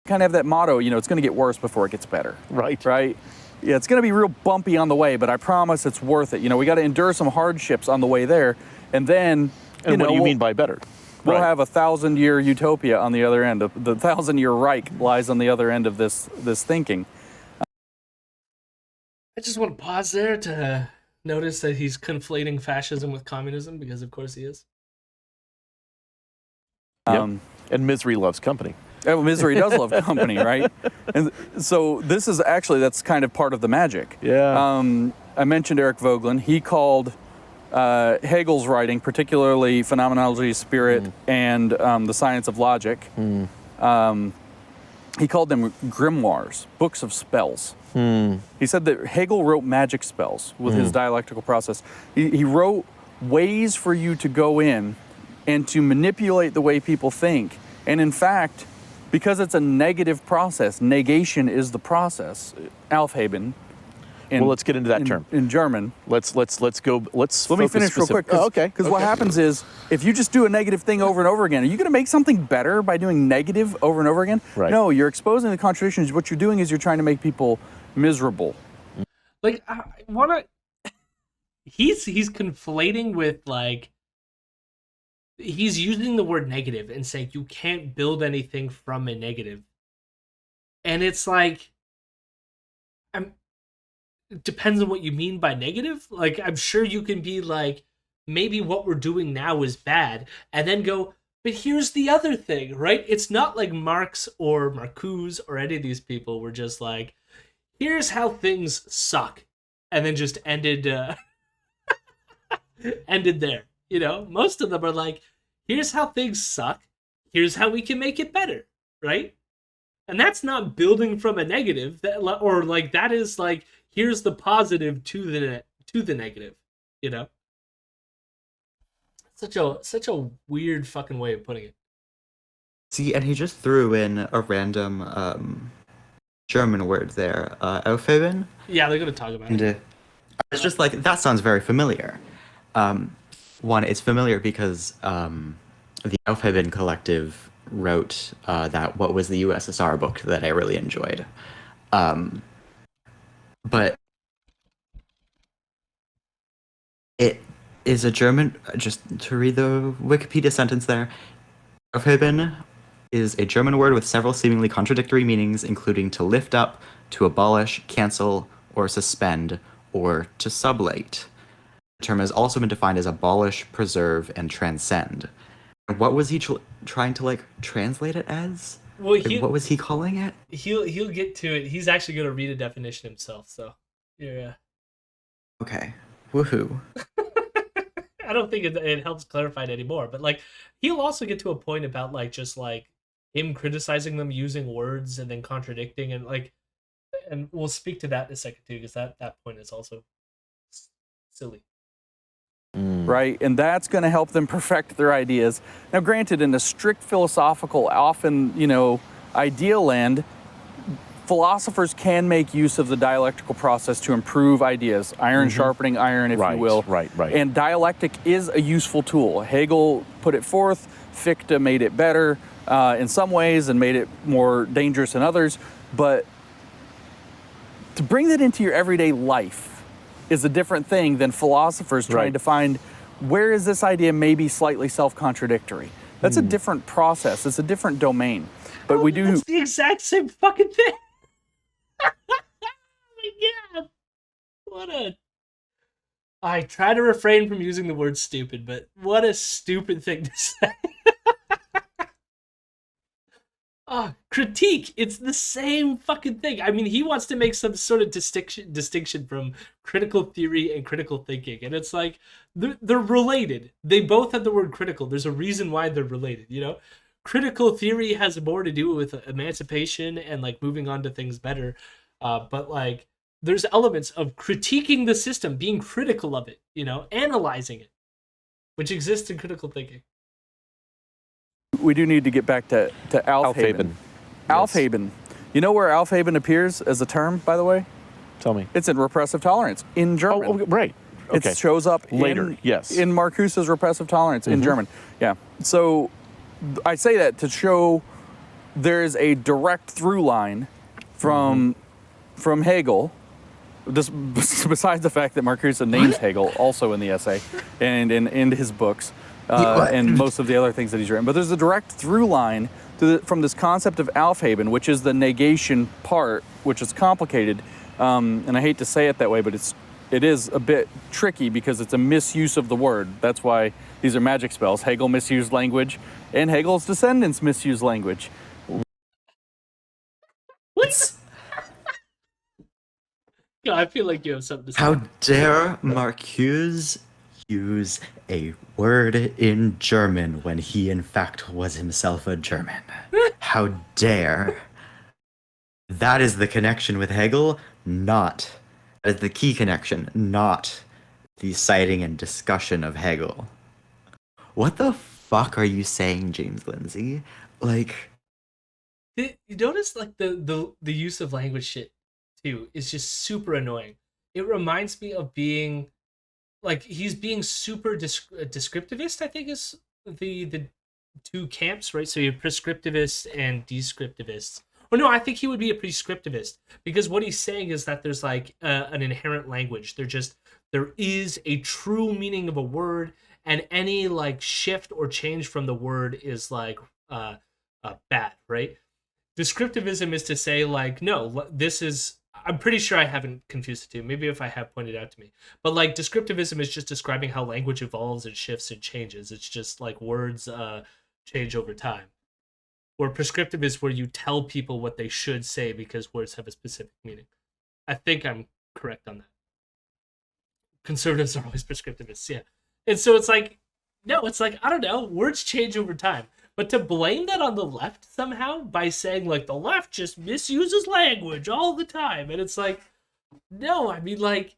kind of have that motto, it's going to get worse before it gets better. Right. Right? Yeah, it's going to be real bumpy on the way, but I promise it's worth it. We got to endure some hardships on the way there, and then, And what do you mean by better? We'll Right. have a 1,000-year utopia on the other end. The 1,000-year Reich lies on the other end of this thinking. I just want to pause there to notice that he's conflating fascism with communism, because of course he is. And misery loves company. Misery does love company, right? And so this is actually, that's kind of part of the magic. Yeah. I mentioned Eric Voegelin. He called Hegel's writing, particularly Phenomenology of Spirit and the Science of Logic, he called them grimoires, books of spells. He said that Hegel wrote magic spells with his dialectical process. He wrote ways for you to go in and to manipulate the way people think. And in fact, because it's a negative process, negation is the process, aufheben. Well, let's get into that term. In German. Let's go. Let me finish real quick. Okay. Because what happens is, if you just do a negative thing over and over again, are you going to make something better by doing negative over and over again? Right. No, you're exposing the contradictions. What you're doing is you're trying to make people miserable. Like, I want to... He's conflating with, like... He's using the word negative and saying you can't build anything from a negative. And it's like... It depends on what you mean by negative. Like, I'm sure you can be like, maybe what we're doing now is bad, and then go, but here's the other thing, right? It's not like Marx or Marcuse or any of these people were just like, here's how things suck, and then just ended ended there. Most of them are like, here's how things suck, here's how we can make it better, right? And that's not building from a negative, that is like, here's the positive to the negative, Such a weird fucking way of putting it. See, and he just threw in a random German word there, aufheben. Yeah, they're gonna talk about And it. it's just like, that sounds very familiar. One, it's familiar because the Aufheben Collective wrote that What Was the USSR book that I really enjoyed. But it is a German, just to read the Wikipedia sentence there, Aufheben is a German word with several seemingly contradictory meanings, including to lift up, to abolish, cancel, or suspend, or to sublate. The term has also been defined as abolish, preserve, and transcend. What was he trying to, translate it as? Well, What was he calling it? He'll get to it. He's actually going to read a definition himself, so yeah. Okay. Woohoo. I don't think it helps clarify it anymore, but he'll also get to a point about him criticizing them using words and then contradicting and we'll speak to that in a second too, because that point is also silly. Right? And that's going to help them perfect their ideas. Now, granted, in a strict philosophical, often, ideal land, philosophers can make use of the dialectical process to improve ideas, iron sharpening iron, if you will. Right. And dialectic is a useful tool. Hegel put it forth, Fichte made it better in some ways and made it more dangerous in others. But to bring that into your everyday life is a different thing than philosophers trying to find where is this idea maybe slightly self-contradictory. That's a different process. It's a different domain. But we do... It's the exact same fucking thing. Oh my god. I try to refrain from using the word stupid, but what a stupid thing to say. Critique. It's the same fucking thing. I mean, he wants to make some sort of distinction from critical theory and critical thinking. And it's like, they're related. They both have the word critical. There's a reason why they're related, Critical theory has more to do with emancipation and moving on to things better. But there's elements of critiquing the system, being critical of it, analyzing it, which exists in critical thinking. We do need to get back to aufheben. Aufheben. You know where aufheben appears as a term, by the way? Tell me. It's in repressive tolerance in German. Oh, right. Okay. It shows up later. In Marcuse's repressive tolerance in German. Yeah. So I say that to show there is a direct through line from Hegel. This, besides the fact that Marcuse names Hegel also in the essay and in his books and most of the other things that he's written, but there's a direct through line from this concept of aufheben, which is the negation part, which is complicated, and I hate to say it that way, but it is a bit tricky because it's a misuse of the word. That's why these are magic spells. Hegel misused language, and Hegel's descendants misused language. What? God, I feel like you have something to say. How dare Marcuse use a word in German when he in fact was himself a German? How dare. That is the connection with Hegel, that is the key connection, not the citing and discussion of Hegel. What the fuck are you saying, James Lindsay? Like, You notice like the use of language shit too is just super annoying. It reminds me of being like he's being super descriptivist. I think is the two camps, right? So you have prescriptivists and descriptivists. Or no, I think he would be a prescriptivist because what he's saying is that there's like an inherent language. There is a true meaning of a word, and any like shift or change from the word is like bad, right? Descriptivism is to say like, no, this is. I'm pretty sure I haven't confused the two. Maybe if I have, pointed out to me. But like descriptivism is just describing how language evolves and shifts and changes. It's just like words change over time. Or prescriptive is where you tell people what they should say because words have a specific meaning. I think I'm correct on that. Conservatives are always prescriptivists, yeah. And so it's like, no, it's like, I don't know, words change over time. But to blame that on the left somehow by saying like the left just misuses language all the time. And it's like, no, I mean like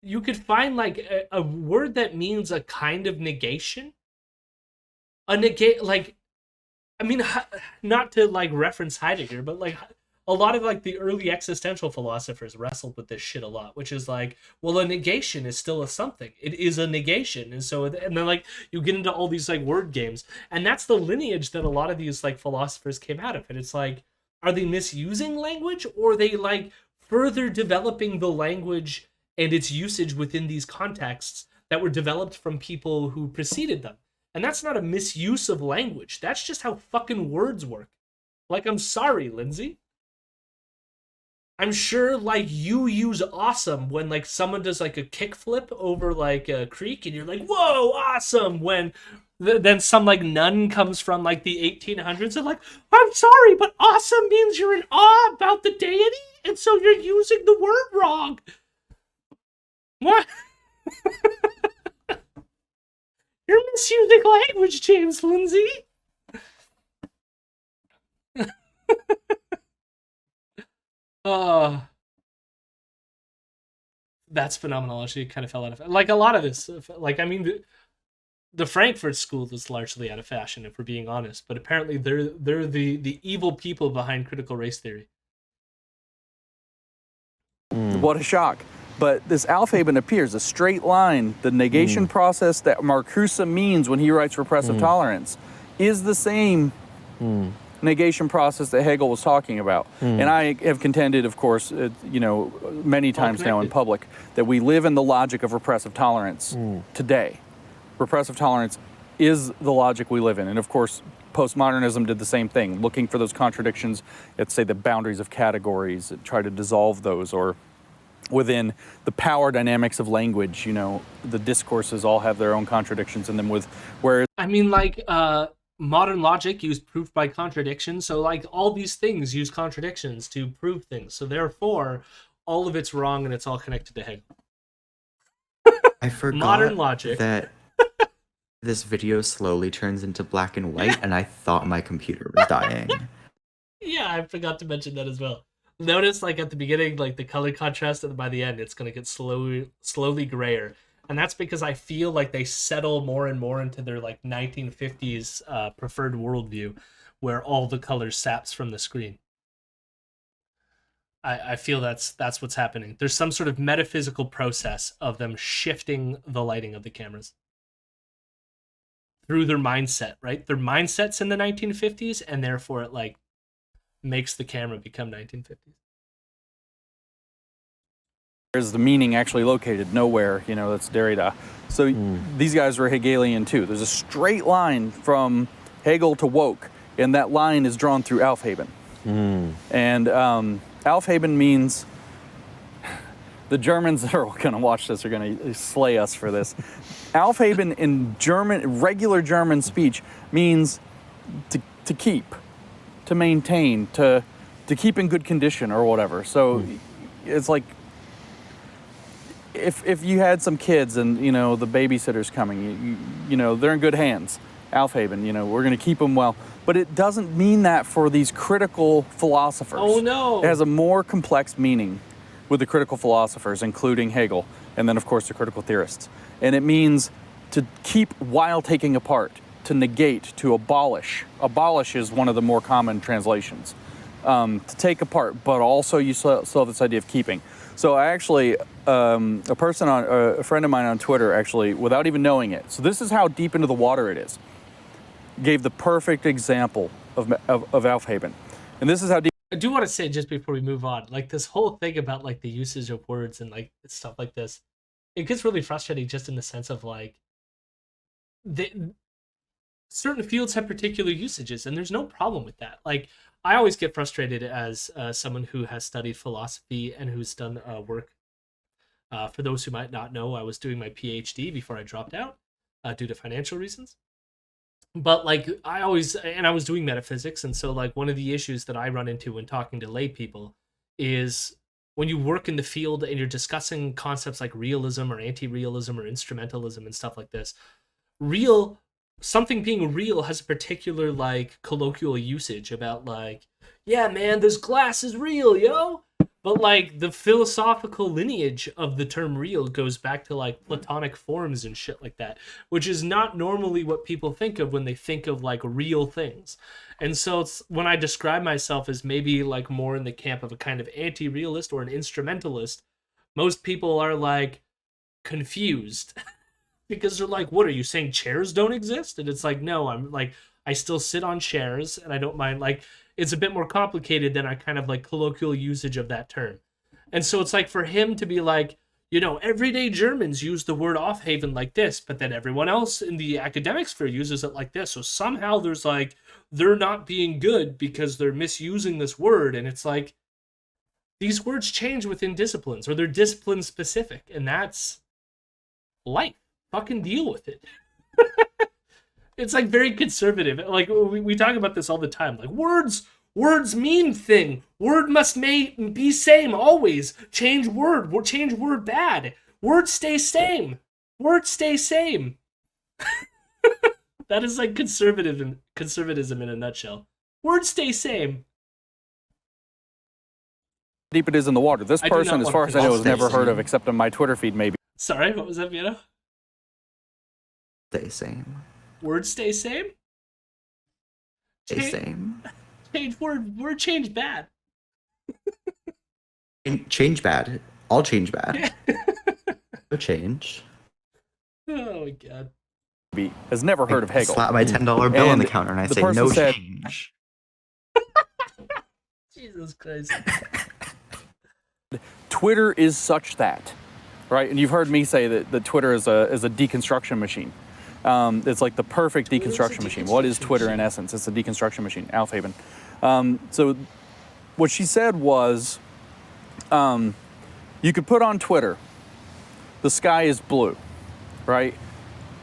you could find like a word that means a kind of negation. Like, I mean, not to like reference Heidegger, but like a lot of like the early existential philosophers wrestled with this shit a lot, which is like, well, a negation is still a something. It is a negation. And so, and then like you get into all these like word games, and that's the lineage that a lot of these like philosophers came out of. And it's like, are they misusing language, or are they like further developing the language and its usage within these contexts that were developed from people who preceded them? And that's not a misuse of language. That's just how fucking words work. Like, I'm sorry, Lindsay. I'm sure, like, you use awesome when, like, someone does, like, a kickflip over, like, a creek, and you're like, whoa, awesome, when then some, like, nun comes from, like, the 1800s and, like, I'm sorry, but awesome means you're in awe about the deity, and so you're using the word wrong. What? You're misusing language, James Lindsay. That's phenomenology. It kind of fell out of like a lot of this. Like, I mean, the Frankfurt School is largely out of fashion, if we're being honest. But apparently, they're the evil people behind critical race theory. What a shock! But this aufheben appears a straight line. The negation process that Marcuse means when he writes repressive tolerance is the same negation process that Hegel was talking about. And I have contended, of course, many times now in public, that we live in the logic of repressive tolerance today. Repressive tolerance is the logic we live in. And of course, postmodernism did the same thing, looking for those contradictions at, say, the boundaries of categories, try to dissolve those, or within the power dynamics of language, the discourses all have their own contradictions in them whereas... I mean, like, modern logic used proof by contradiction, so, like, all these things use contradictions to prove things, so therefore, all of it's wrong and it's all connected to Hegel. I forgot modern logic. That this video slowly turns into black and white, and I thought my computer was dying. Yeah, I forgot to mention that as well. Notice, like, at the beginning, like, the color contrast, and by the end, it's going to get slowly grayer. And that's because I feel like they settle more and more into their, like, 1950s preferred worldview, where all the color saps from the screen. I feel that's what's happening. There's some sort of metaphysical process of them shifting the lighting of the cameras through their mindset, right? Their mindset's in the 1950s, and therefore it, like, makes the camera become 1950s. Where's the meaning actually located? Nowhere. That's Derrida. So these guys were Hegelian too. There's a straight line from Hegel to woke, and that line is drawn through aufheben. And aufheben means, the Germans that are going to watch this are going to slay us for this. Aufheben in German, regular German speech, means to keep, to maintain, to keep in good condition or whatever. So it's like, if you had some kids and the babysitter's coming, they're in good hands. Aufheben, we're going to keep them well. But it doesn't mean that for these critical philosophers. Oh no! It has a more complex meaning with the critical philosophers, including Hegel, and then of course the critical theorists. And it means to keep while taking apart, to negate, to abolish. Abolish is one of the more common translations. To take apart, but also you still have this idea of keeping. So I actually, a friend of mine on Twitter actually, without even knowing it, so this is how deep into the water it is, gave the perfect example of aufheben. And this is how deep. I do want to say, just before we move on, like this whole thing about like the usage of words and like stuff like this, it gets really frustrating just in the sense of like, certain fields have particular usages, and there's no problem with that. Like, I always get frustrated as someone who has studied philosophy and who's done work. For those who might not know, I was doing my PhD before I dropped out due to financial reasons. But like, I was doing metaphysics, and so like one of the issues that I run into when talking to lay people is when you work in the field and you're discussing concepts like realism or anti-realism or instrumentalism and stuff like this, something being real has a particular like colloquial usage about like, yeah man, this glass is real, yo. But like the philosophical lineage of the term real goes back to like Platonic forms and shit like that, which is not normally what people think of when they think of like real things. And so it's when I describe myself as maybe like more in the camp of a kind of anti-realist or an instrumentalist, most people are like confused. Because they're like, what are you saying, chairs don't exist? And it's like, no, I'm like, I still sit on chairs and I don't mind. Like, it's a bit more complicated than our kind of like colloquial usage of that term. And so it's like for him to be like, everyday Germans use the word aufheben like this, but then everyone else in the academic sphere uses it like this. So somehow there's like, they're not being good because they're misusing this word. And it's like, these words change within disciplines, or they're discipline specific. And that's life. Fucking deal with it. It's like very conservative. Like we talk about this all the time. Like words mean thing. Word must be same always. Change word bad. Word stay same. Word stay same. That is like conservatism in a nutshell. Word stay same. Deep it is in the water. This person, as far as I know, has never heard of, except on my Twitter feed, maybe. Sorry, what was that, Vito? Stay same. Word stay same? Stay same. Change word change bad. Change bad. All change bad. No change. Oh my god. Has never heard of Hegel. Slap my $10 bill on the counter and I say no change. Jesus Christ. Twitter is such that, right? And you've heard me say that Twitter is a deconstruction machine. It's like the perfect deconstruction machine. What is Twitter in essence? It's a deconstruction machine, aufheben. So what she said was, you could put on Twitter, the sky is blue, right?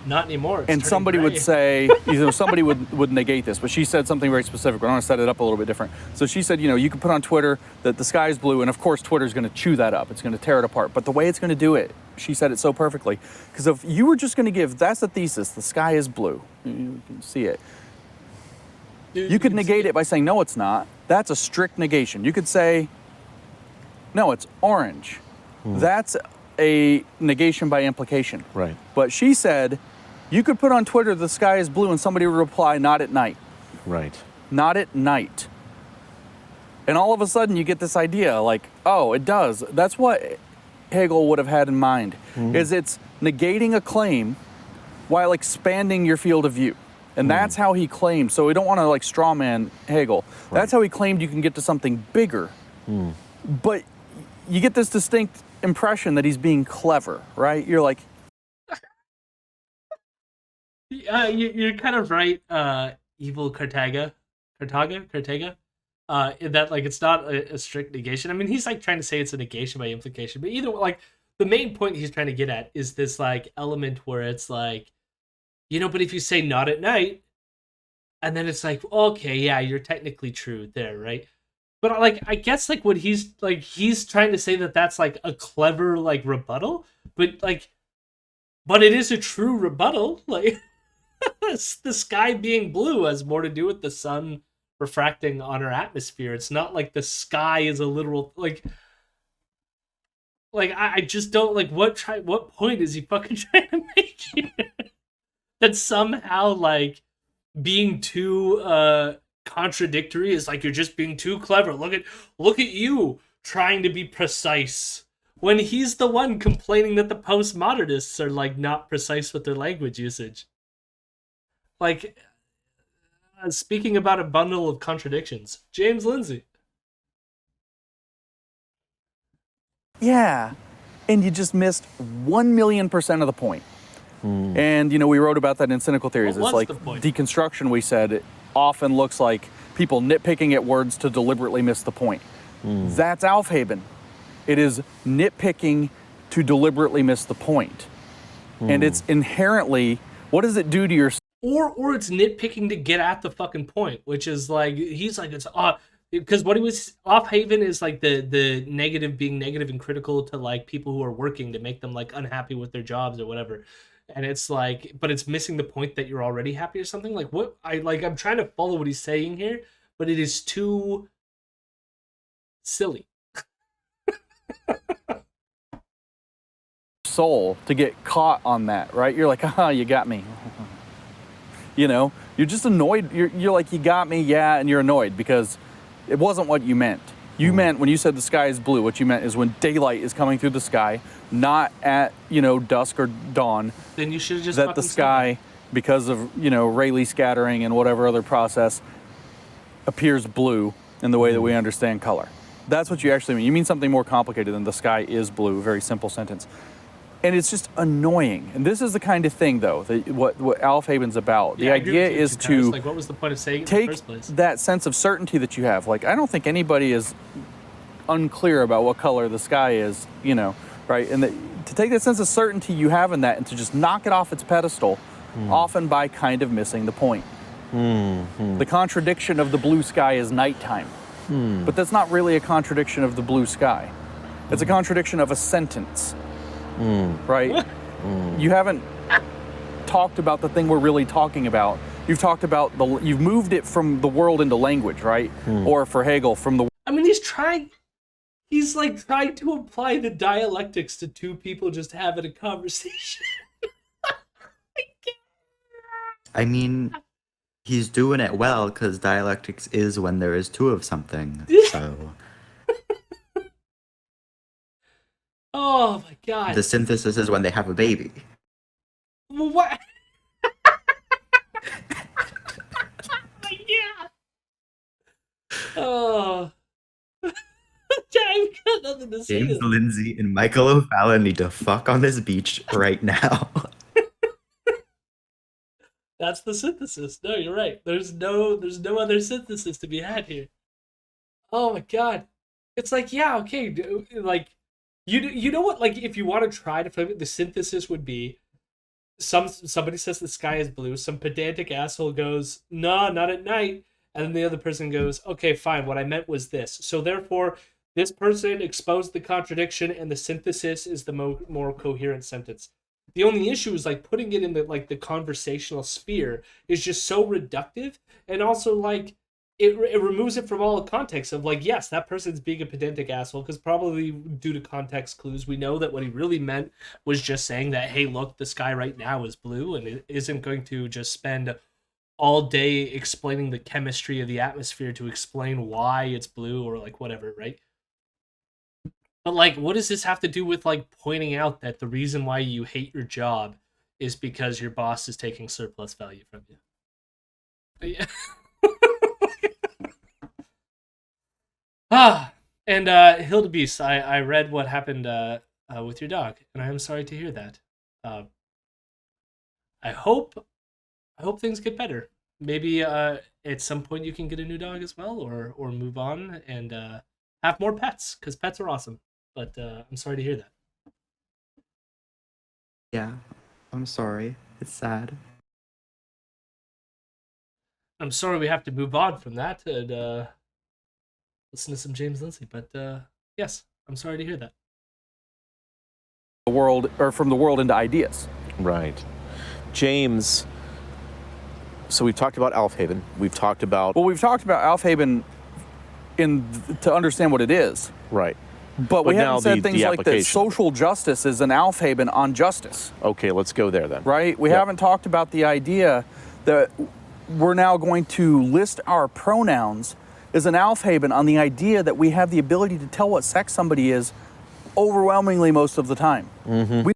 Not anymore. And somebody would say, somebody would negate this, but she said something very specific. We're going to set it up a little bit different. So she said, you could put on Twitter that the sky is blue, and of course Twitter's going to chew that up. It's going to tear it apart. But the way it's going to do it, she said it so perfectly. Because if you were just going to give, that's the thesis, the sky is blue. You can see it. You could negate it by saying, no, it's not. That's a strict negation. You could say, no, it's orange. That's a negation by implication. Right. But she said, you could put on Twitter, the sky is blue, and somebody would reply, not at night. Right. Not at night. And all of a sudden you get this idea like, oh, it does. That's what Hegel would have had in mind, is it's negating a claim while expanding your field of view. And that's how he claimed. So we don't want to like straw man Hegel. That's how he claimed you can get to something bigger. But you get this distinct impression that he's being clever, right? You're like, you're kind of right, evil Cartega, in that like it's not a strict negation. I mean, he's like trying to say it's a negation by implication, but either like the main point he's trying to get at is this like element where it's like, you know, but if you say not at night, and then it's like, okay, yeah, you're technically true there, right? But like, I guess like what he's trying to say that's like a clever like rebuttal, but it is a true rebuttal. Like the sky being blue has more to do with the sun refracting on our atmosphere. It's not like the sky is a literal like I just don't like what point is he fucking trying to make here? That somehow like being too contradictory is like you're just being too clever. Look at you trying to be precise when he's the one complaining that the postmodernists are like not precise with their language usage. Like speaking about a bundle of contradictions, James Lindsay. yeah, and you just missed 1,000,000% of the point. And, you know, we wrote about that in Cynical Theories. What it's was like the point? deconstruction, we said, it often looks like people nitpicking at words to deliberately miss the point. That's aufheben. It is nitpicking to deliberately miss the point. And it's inherently, what does it do to your... Or it's nitpicking to get at the fucking point, which is like, he's like, it's off. Because what he was, aufheben is like the negative, being negative and critical to like people who are working to make them like unhappy with their jobs or whatever. And it's like, but it's missing the point that you're already happy or something. Like what I'm trying to follow what he's saying here, but it is too silly. soul to get caught on that, right? You're like, you got me. You know, you're just annoyed. You're like, you got me, yeah, and you're annoyed because it wasn't what you meant. You meant, when you said the sky is blue, what you meant is when daylight is coming through the sky, not at, dusk or dawn. Then you should have just that the sky, because of, Rayleigh scattering and whatever other process, appears blue in the way that we understand color. That's what you actually mean. You mean something more complicated than the sky is blue, very simple sentence. And it's just annoying. And this is the kind of thing, though, that what aufheben's about. The idea is to like, what was the point of saying it take in the first place? that sense of certainty that you have. Like, I don't think anybody is unclear about what color the sky is, right? And to take that sense of certainty you have in that and to just knock it off its pedestal, often by kind of missing the point. The contradiction of the blue sky is nighttime. But that's not really a contradiction of the blue sky. It's a contradiction of a sentence. Right? You haven't talked about the thing we're really talking about. You've talked about you've moved it from the world into language, right? Or for Hegel, from the... I mean, he's trying to apply the dialectics to two people just having a conversation. I mean, he's doing it well because dialectics is when there is two of something. So oh my god. the synthesis is when they have a baby. What? Yeah. Oh. I've got nothing to say. James Lindsay and Michael O'Fallon need to fuck on this beach right now. That's the synthesis. No, you're right. There's no other synthesis to be had here. Oh my god. It's like, yeah, okay, like you know what, like if you want to try to flip it, the synthesis would be somebody says the sky is blue, some pedantic asshole goes, "No, not at night." And then the other person goes, "Okay, fine, what I meant was this." So therefore, this person exposed the contradiction and the synthesis is the more coherent sentence. The only issue is like putting it in the conversational sphere is just so reductive, and also like it removes it from all the context of like, yes, that person's being a pedantic asshole because probably due to context clues, we know that what he really meant was just saying that, hey, look, the sky right now is blue, and it isn't going to just spend all day explaining the chemistry of the atmosphere to explain why it's blue or like whatever, right? But like, what does this have to do with like pointing out that the reason why you hate your job is because your boss is taking surplus value from you? Yeah. And Hildebeest, I read what happened with your dog, and I am sorry to hear that. I hope things get better. Maybe at some point you can get a new dog as well, or move on and have more pets, because pets are awesome. But I'm sorry to hear that. Yeah, I'm sorry. It's sad. I'm sorry we have to move on from that and listen to some James Lindsay. But yes, I'm sorry to hear that. The world, or from the world into ideas. Right. James, so we've talked about aufheben. We've talked about... Well, we've talked about aufheben to understand what it is. Right. But we now haven't said things the like that application. social justice is an aufheben on justice. Okay, let's go there then. Right? We Yep. haven't talked about the idea that we're now going to list our pronouns as an aufheben on the idea that we have the ability to tell what sex somebody is overwhelmingly most of the time. Mm-hmm.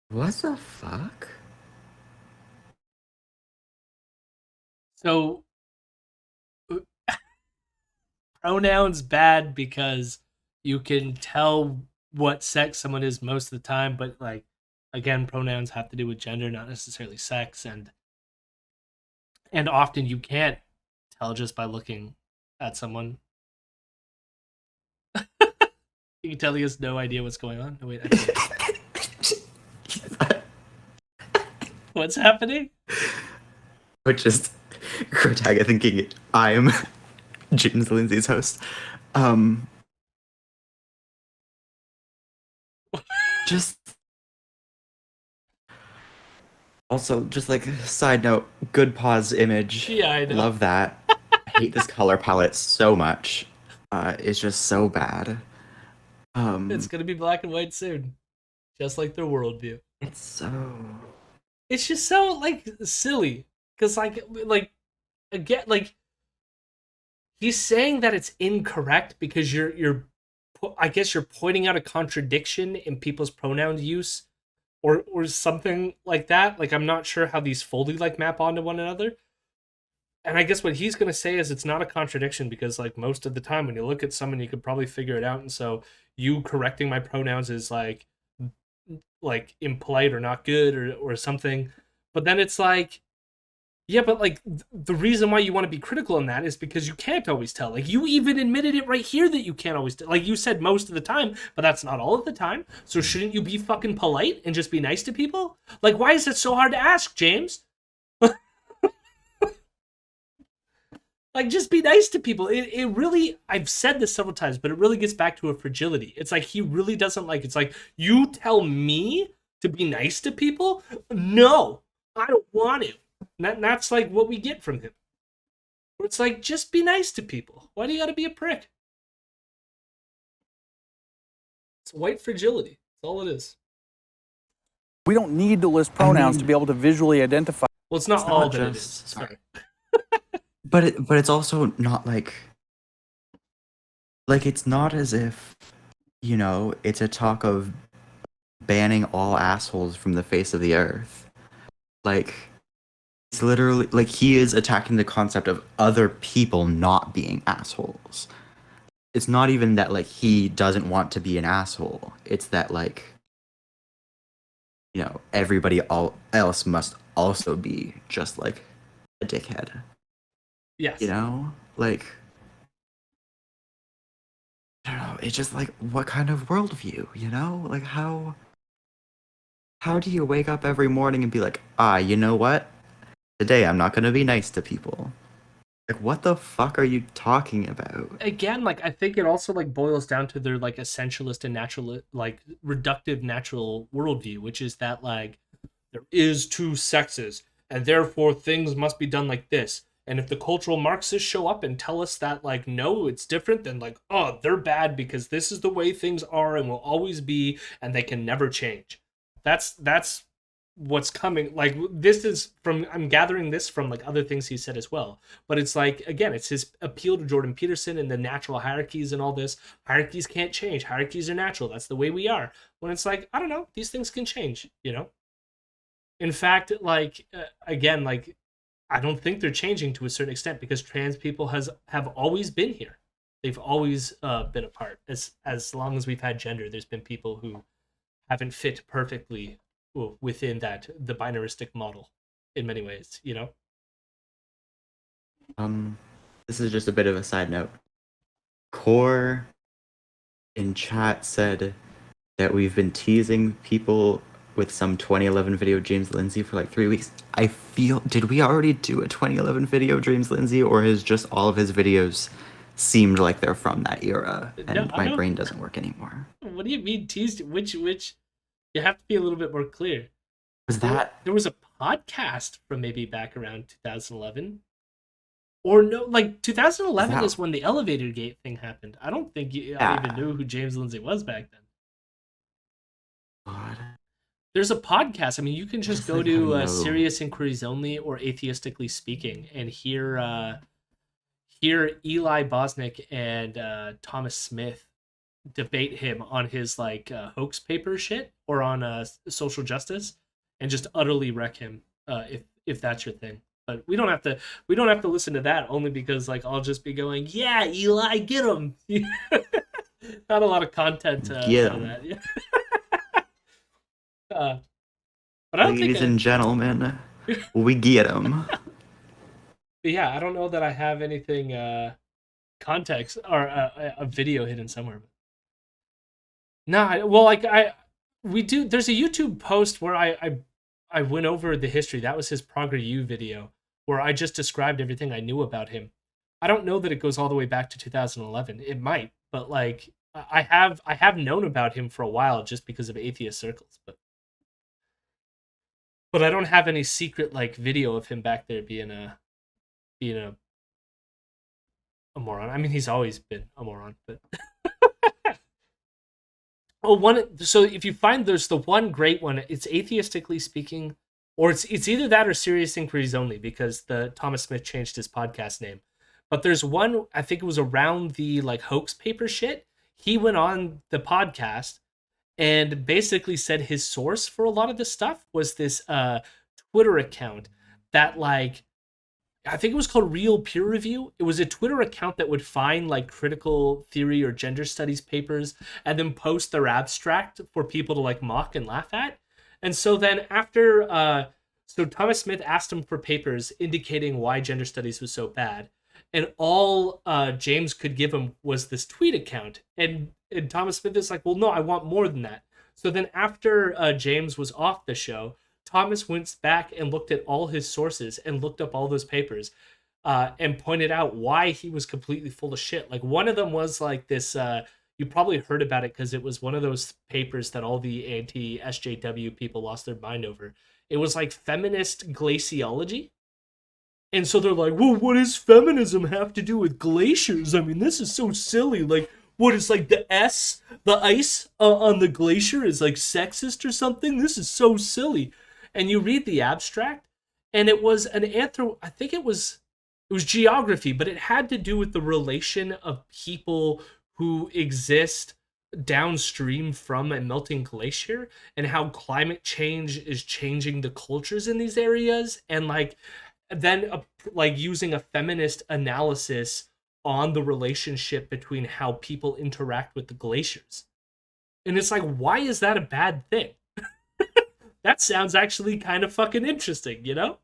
What the fuck? So pronouns bad because you can tell what sex someone is most of the time, but like again, pronouns have to do with gender, not necessarily sex, and often you can't tell just by looking at someone. You can tell he has no idea what's going on. No, wait, what's happening? Or just Cortaga thinking I'm James Lindsay's host. Just also, just like side note, good pause image. Yeah, I know. Love that. I hate this color palette so much. It's just so bad. It's gonna be black and white soon, just like their worldview. It's just so like silly, because like again, like he's saying that it's incorrect because you're I guess you're pointing out a contradiction in people's pronoun use or something like that. Like I'm not sure how these fully like map onto one another. And I guess what he's going to say is it's not a contradiction because like most of the time when you look at someone you could probably figure it out, and so you correcting my pronouns is like impolite or not good or something. But then it's like, yeah, but like the reason why you want to be critical in that is because you can't always tell. Like you even admitted it right here that you can't always tell. Like you said most of the time, but that's not all of the time. So shouldn't you be fucking polite and just be nice to people? Like why is it so hard to ask, James? Like, just be nice to people. It really, I've said this several times, but it really gets back to a fragility. It's like he really doesn't like, it's like, you tell me to be nice to people? No, I don't want to. That's like what we get from him. Where it's like, just be nice to people. Why do you gotta be a prick? It's white fragility. That's all it is. We don't need to list pronouns to be able to visually identify. Well, it's not all that it is. Sorry. But it's also not like it's not as if, you know, it's a talk of banning all assholes from the face of the earth. Like, it's literally like he is attacking the concept of other people not being assholes. It's not even that like he doesn't want to be an asshole. It's that like, you know, everybody else must also be just like a dickhead. Yes. You know? Like, I don't know, it's just like, what kind of worldview, you know? Like, how do you wake up every morning and be like, you know what? Today I'm not gonna be nice to people. Like, what the fuck are you talking about? Again, like, I think it also, like, boils down to their, like, essentialist and natural, like, reductive natural worldview, which is that, like, there is two sexes, and therefore things must be done like this. And if the cultural Marxists show up and tell us that, like, no, it's different, then, like, oh, they're bad because this is the way things are and will always be, and they can never change. That's what's coming. Like, this is from, I'm gathering this from, like, other things he said as well. But it's like, again, it's his appeal to Jordan Peterson and the natural hierarchies and all this. Hierarchies can't change. Hierarchies are natural. That's the way we are. When it's like, I don't know, these things can change, you know? In fact, like, again, like, I don't think they're changing to a certain extent because trans people have always been here. They've always been a part. As long as we've had gender, there's been people who haven't fit perfectly within the binaristic model in many ways, you know? This is just a bit of a side note. Core in chat said that we've been teasing people with some 2011 video of James Lindsay for like 3 weeks. I feel, did we already do a 2011 video of James Lindsay, or has just all of his videos seemed like they're from that era and my brain doesn't work anymore? What do you mean teased? Which? You have to be a little bit more clear. There was a podcast from maybe back around 2011, or no, like 2011 is when the elevator gate thing happened. I don't think I even knew who James Lindsay was back then. God. There's a podcast. I mean, you can just go to Serious Inquiries Only or Atheistically Speaking and hear Eli Bosnick and Thomas Smith debate him on his like hoax paper shit or on social justice, and just utterly wreck him if that's your thing. But we don't have to listen to that, only because like I'll just be going, yeah, Eli, get him. Not a lot of content out of that. Yeah. But I don't Ladies and gentlemen, we get them. Yeah, I don't know that I have anything context or a video hidden somewhere. No, well, like we do. There's a YouTube post where I went over the history. That was his ProgRU video where I just described everything I knew about him. I don't know that it goes all the way back to 2011. It might, but like I have known about him for a while just because of atheist circles, but I don't have any secret like video of him back there being a moron. I mean, he's always been a moron, but so if you find there's the one great one, it's Atheistically Speaking, or it's either that or Serious Inquiries Only, because the Thomas Smith changed his podcast name. But there's one, I think it was around the like hoax paper shit. He went on the podcast and basically said his source for a lot of this stuff was this Twitter account that like, I think it was called Real Peer Review. It was a Twitter account that would find like critical theory or gender studies papers and then post their abstract for people to like mock and laugh at. And so then after, so Thomas Smith asked him for papers indicating why gender studies was so bad. And all James could give him was this tweet account. And Thomas Smith is like, well, no, I want more than that. So then after James was off the show, Thomas went back and looked at all his sources and looked up all those papers and pointed out why he was completely full of shit. Like one of them was like this, you probably heard about it because it was one of those papers that all the anti-SJW people lost their mind over. It was like feminist glaciology. And so they're like, well, what does feminism have to do with glaciers? I mean, this is so silly. Like, what is like the ice on the glacier is like sexist or something? This is so silly. And you read the abstract, and it was I think it was geography, but it had to do with the relation of people who exist downstream from a melting glacier and how climate change is changing the cultures in these areas, and like then like using a feminist analysis on the relationship between how people interact with the glaciers. And it's like, why is that a bad thing? That sounds actually kind of fucking interesting, you know?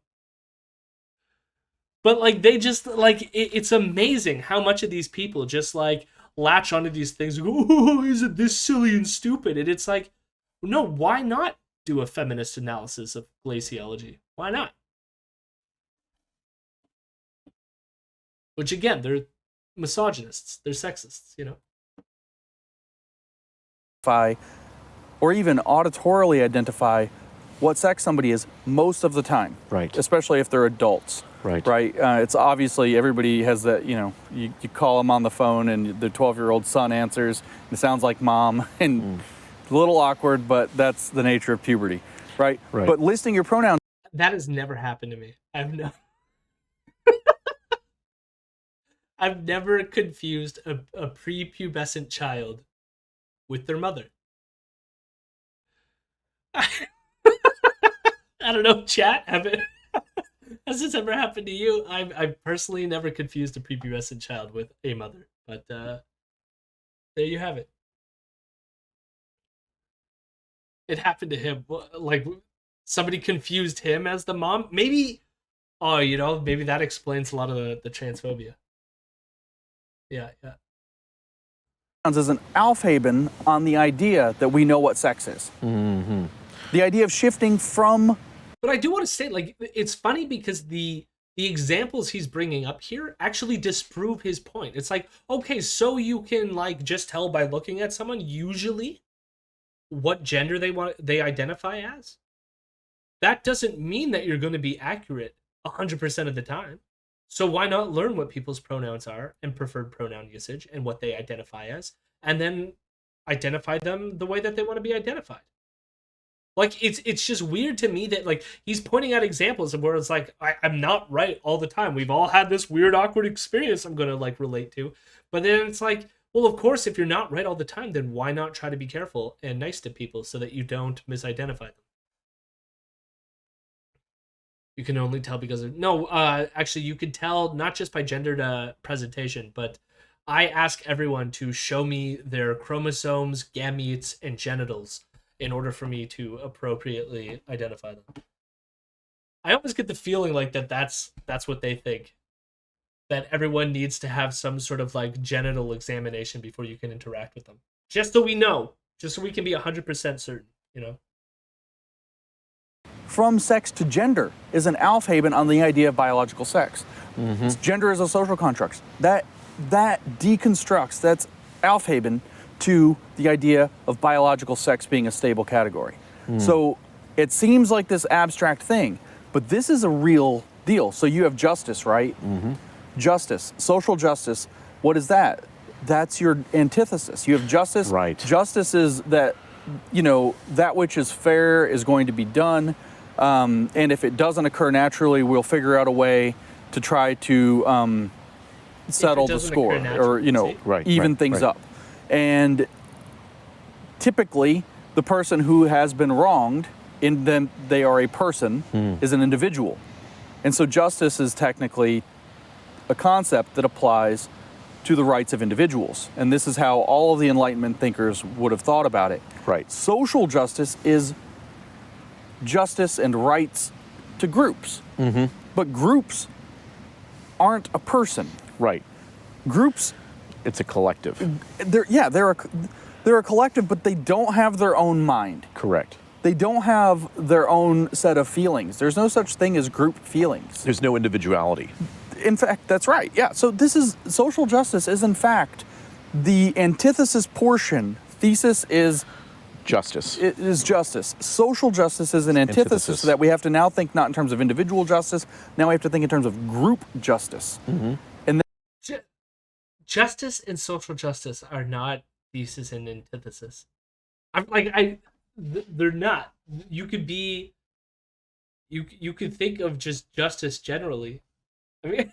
But like they just like it's amazing how much of these people just like latch onto these things and go, oh, isn't this silly and stupid? And it's like, no, why not do a feminist analysis of glaciology? Why not? Which again, they're misogynists, they're sexists, you know? Or even auditorily identify what sex somebody is most of the time. Right. Especially if they're adults. Right. Right. It's obviously everybody has that, you know, you call them on the phone and the 12-year-old son answers. And it sounds like mom and a little awkward, but that's the nature of puberty. Right. Right. But listing your pronouns. That has never happened to me. I've never confused a prepubescent child with their mother. I don't know, chat, have it. Has this ever happened to you? I've personally never confused a prepubescent child with a mother, but there you have it. It happened to him. Like, somebody confused him as the mom. Maybe, oh, maybe that explains a lot of the transphobia. Yeah. As an aufheben on the idea that we know what sex is. Mm-hmm. The idea of shifting from... But I do want to say, like, it's funny because the examples he's bringing up here actually disprove his point. It's like, okay, so you can, like, just tell by looking at someone usually what gender they identify as. That doesn't mean that you're going to be accurate 100% of the time. So why not learn what people's pronouns are and preferred pronoun usage and what they identify as, and then identify them the way that they want to be identified? Like, it's just weird to me that, like, he's pointing out examples of where it's like, I'm not right all the time. We've all had this weird, awkward experience I'm going to, like, relate to. But then it's like, well, of course, if you're not right all the time, then why not try to be careful and nice to people so that you don't misidentify them? You can only tell because of... No, actually, you could tell not just by gendered presentation, but I ask everyone to show me their chromosomes, gametes, and genitals in order for me to appropriately identify them. I always get the feeling like that's what they think. That everyone needs to have some sort of, like, genital examination before you can interact with them. Just so we know. Just so we can be 100% certain, From sex to gender is an aufheben on the idea of biological sex. Mm-hmm. Gender is a social construct. That deconstructs, that's aufheben to the idea of biological sex being a stable category. So it seems like this abstract thing, but this is a real deal. So you have justice, right? Mm-hmm. Justice, social justice, what is that? That's your antithesis. You have justice. Right. Justice is that, that which is fair is going to be done. And if it doesn't occur naturally, we'll figure out a way to try to settle the score or, even things up. And typically, the person who has been wronged, in them they are a person, is an individual. And so justice is technically a concept that applies to the rights of individuals. And this is how all of the Enlightenment thinkers would have thought about it. Right. Social justice is justice and rights to groups. Mm-hmm. But groups aren't a person. Right. Groups... It's a collective. They're a collective, but they don't have their own mind. Correct. They don't have their own set of feelings. There's no such thing as group feelings. There's no individuality. In fact, that's right. Yeah. So social justice is in fact the antithesis portion. Thesis is justice. It is justice. Social justice is an antithesis, so that we have to now think not in terms of individual justice. Now we have to think in terms of group justice. Mm-hmm. And justice and social justice are not thesis and antithesis. They're not. You could be. You could think of just justice generally. I mean,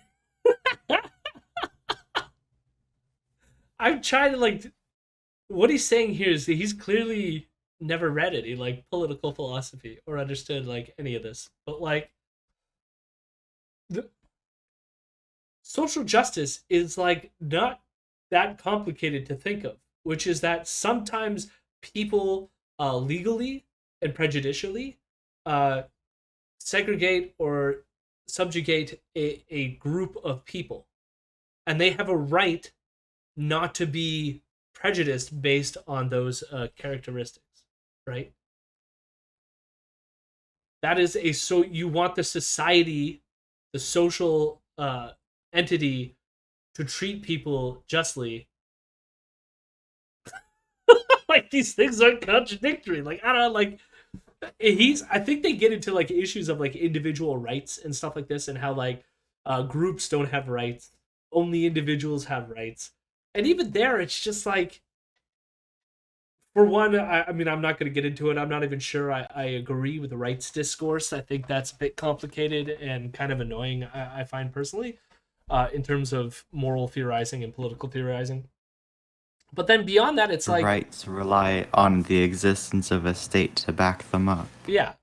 I'm trying to what he's saying here is that he's clearly never read any political philosophy or understood any of this. But the social justice is not that complicated to think of, which is that sometimes people legally and prejudicially segregate or subjugate a group of people, and they have a right not to be prejudiced based on those characteristics, right? That is so you want the society, the social entity, to treat people justly. These things are contradictory. I don't know, I think they get into issues of individual rights and stuff like this, and how groups don't have rights, only individuals have rights. And even there, it's just for one, I'm not going to get into it. I'm not even sure I agree with the rights discourse. I think that's a bit complicated and kind of annoying, I find personally, in terms of moral theorizing and political theorizing. But then beyond that, it's rights rely on the existence of a state to back them up. Yeah.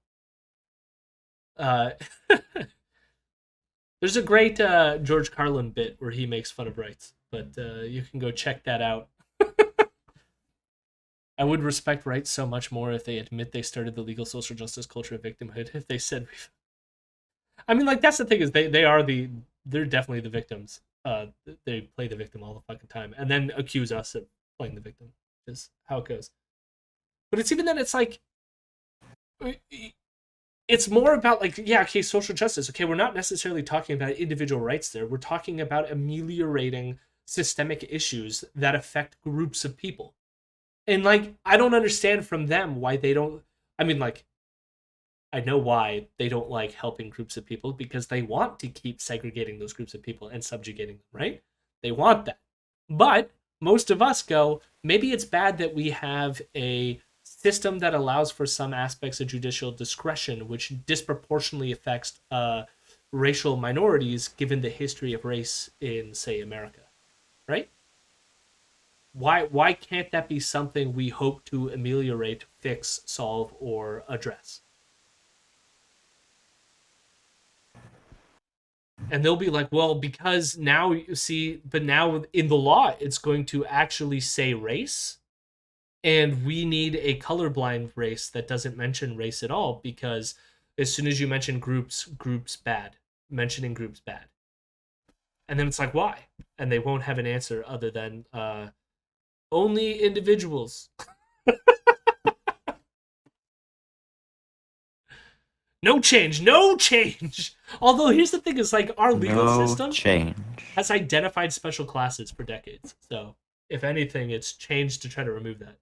There's a great George Carlin bit where he makes fun of rights, but you can go check that out. I would respect rights so much more if they admit they started the legal social justice culture of victimhood. If they said, I mean, like, that's the thing, is they're definitely the victims. They play the victim all the fucking time, and then accuse us of playing the victim. Is how it goes. But it's even then, it's like, it's more about, like, yeah, okay, social justice. Okay, we're not necessarily talking about individual rights there. We're talking about ameliorating systemic issues that affect groups of people. And, like, I don't understand from them why they don't... I mean, like, I know why they don't like helping groups of people, because they want to keep segregating those groups of people and subjugating them, right? They want that. But most of us go, maybe it's bad that we have a system that allows for some aspects of judicial discretion, which disproportionately affects racial minorities, given the history of race in, say, America, right? Why can't that be something we hope to ameliorate, fix, solve, or address? And they'll be like, well, because now you see, but now in the law, it's going to actually say race. And we need a colorblind race that doesn't mention race at all, because as soon as you mention groups bad. Mentioning groups bad. And then it's like, why? And they won't have an answer other than only individuals. No change. Although here's the thing, is like our legal system has identified special classes for decades. So if anything, it's changed to try to remove that.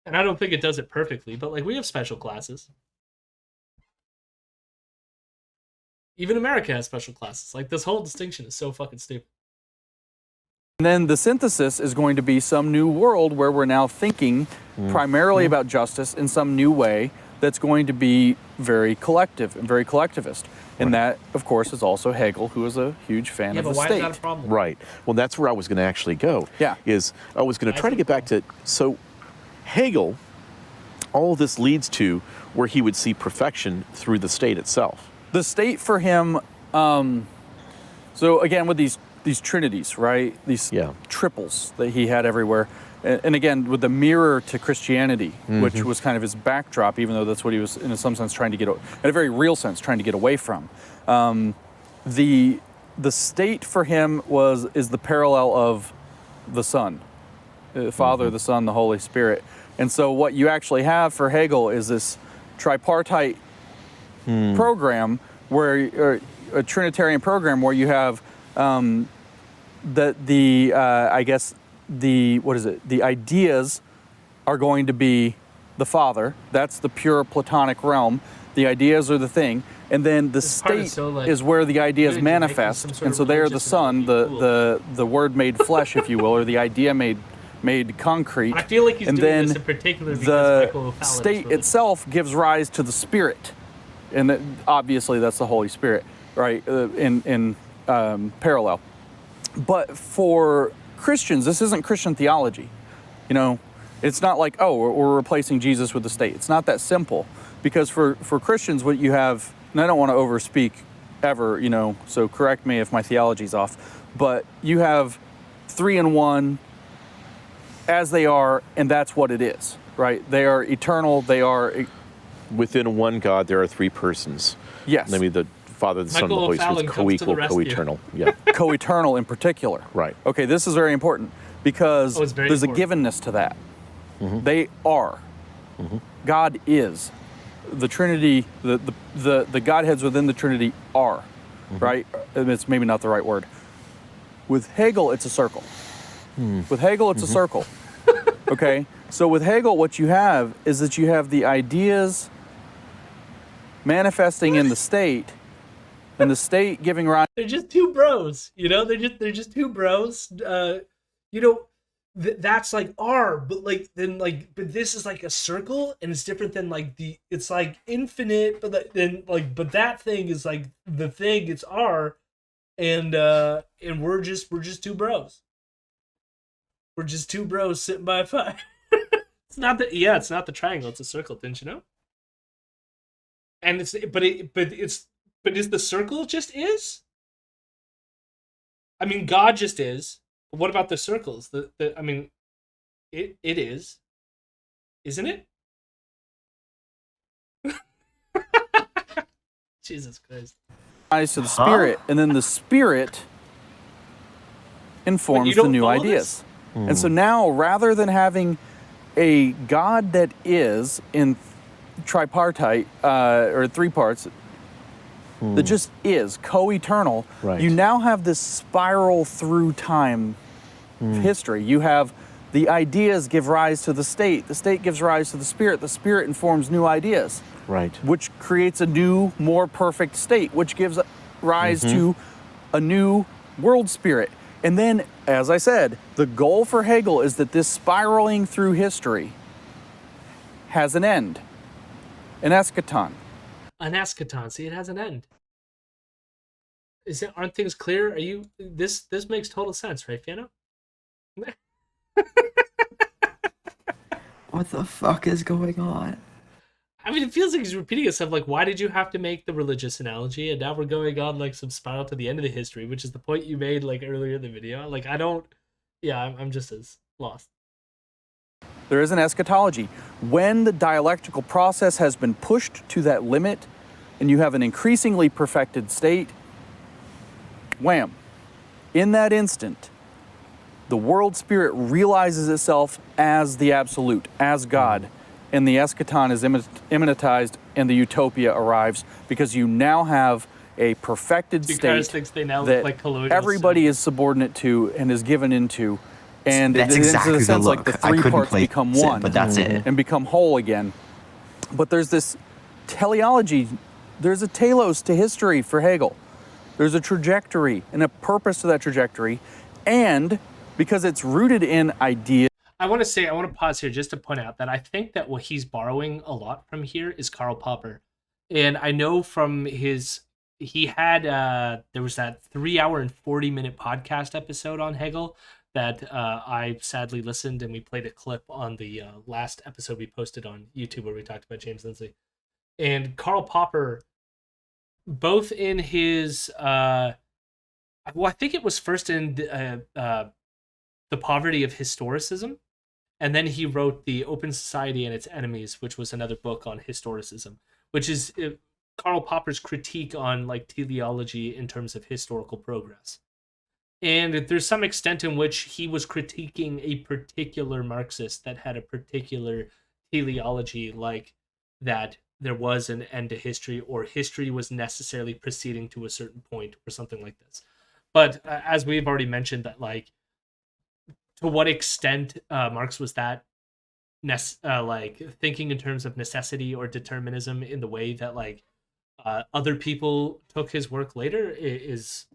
And I don't think it does it perfectly, but like we have special classes. Even America has special classes. Like this whole distinction is so fucking stupid. And then the synthesis is going to be some new world where we're now thinking primarily about justice in some new way that's going to be very collective and very collectivist. And that, of course, is also Hegel, who is a huge fan of the state. Is that a problem? Right. Well, that's where I was going to actually go. Yeah. I was going to try to get back to... So Hegel, all of this leads to where he would see perfection through the state itself. The state for him... so again, with these trinities, right? These triples that he had everywhere. And again, with the mirror to Christianity, which was kind of his backdrop, even though that's what he was, in some sense, trying to get, in a very real sense, trying to get away from. The state for him is the parallel of the Son, Father, the Son, the Holy Spirit. And so what you actually have for Hegel is this tripartite program, where a Trinitarian program where you have the ideas are going to be the Father. That's the pure Platonic realm. The ideas are the thing. And then the state is where the ideas manifest. And so they are the Son, the Word made flesh, if you will, or the idea made concrete. I feel like he's doing this in particular because Michael the state itself gives rise to the Spirit. And obviously that's the Holy Spirit, right, in parallel. But for Christians, this isn't Christian theology. You know, it's not like, oh, we're replacing Jesus with the state. It's not that simple. Because for Christians, what you have, and I don't want to overspeak ever, you know, so correct me if my theology's off, but you have 3 in 1 as they are, and that's what it is, right? They are eternal, they are... Within one God, there are 3 persons. Yes. Maybe the Father, the Son, and the Holy Spirit, co-equal, co-eternal. Yeah. Co-eternal in particular. Right. Okay, this is very important because there's a givenness to that. They are. God is. The Trinity, the Godheads within the Trinity are, right? It's maybe not the right word. With Hegel, it's a circle. With Hegel, it's a circle. Okay? So with Hegel, what you have is that you have the ideas manifesting in the state, and the state giving rise. They're just two bros, you know. They're just two bros. You know, that's like R, but like then like, but this is like a circle, and it's different than like it's like infinite, but then like, but that thing is like the thing. It's R, and we're just two bros. We're just two bros sitting by a fire. It's not the triangle. It's a circle. Didn't you know? And it's But is the circle just is? I mean, God just is. But what about the circles? I mean, it is, isn't it? Jesus Christ. Rise to the spirit, and then the spirit informs the don't new follow ideas. And so now, rather than having a God that is in tripartite, or three parts, that just is co-eternal, Right. you now have this spiral through time history. You have the ideas give rise to the state gives rise to the spirit informs new ideas. Right. Which creates a new, more perfect state, which gives rise to a new world spirit. And then, as I said, the goal for Hegel is that this spiraling through history has an end, an eschaton. An eschaton. See, it has an end. Aren't things clear? Are you? This makes total sense, right, Fiona? What the fuck is going on? I mean, it feels like he's repeating himself. Like, why did you have to make the religious analogy? And now we're going on like some spiral to the end of the history, which is the point you made like earlier in the video. Like, I don't. Yeah, I'm just as lost. There is an eschatology. When the dialectical process has been pushed to that limit and you have an increasingly perfected state, wham, in that instant, the world spirit realizes itself as the absolute, as God, and the eschaton is immanentized and the utopia arrives because you now have a perfected Because state thinks they now that look like colonials. everybody is subordinate to and is given into. And That's it's exactly in a the sense like look. the I three couldn't parts place become it, one but that's it. and become whole again. But there's this teleology, there's a telos to history for Hegel. There's a trajectory and a purpose to that trajectory. And because it's rooted in ideas. I want to pause here just to point out that I think that what he's borrowing a lot from here is Karl Popper. And I know from he had, there was that 3 hour and 40-minute podcast episode on Hegel that I sadly listened, and we played a clip on the last episode we posted on YouTube where we talked about James Lindsay. And Karl Popper, both in his, I think it was first in The Poverty of Historicism, and then he wrote The Open Society and Its Enemies, which was another book on historicism, which is Karl Popper's critique on like teleology in terms of historical progress. And there's some extent in which he was critiquing a particular Marxist that had a particular teleology, like that there was an end to history, or history was necessarily proceeding to a certain point, or something like this. But as we've already mentioned, that like to what extent Marx was that like thinking in terms of necessity or determinism in the way that like other people took his work later is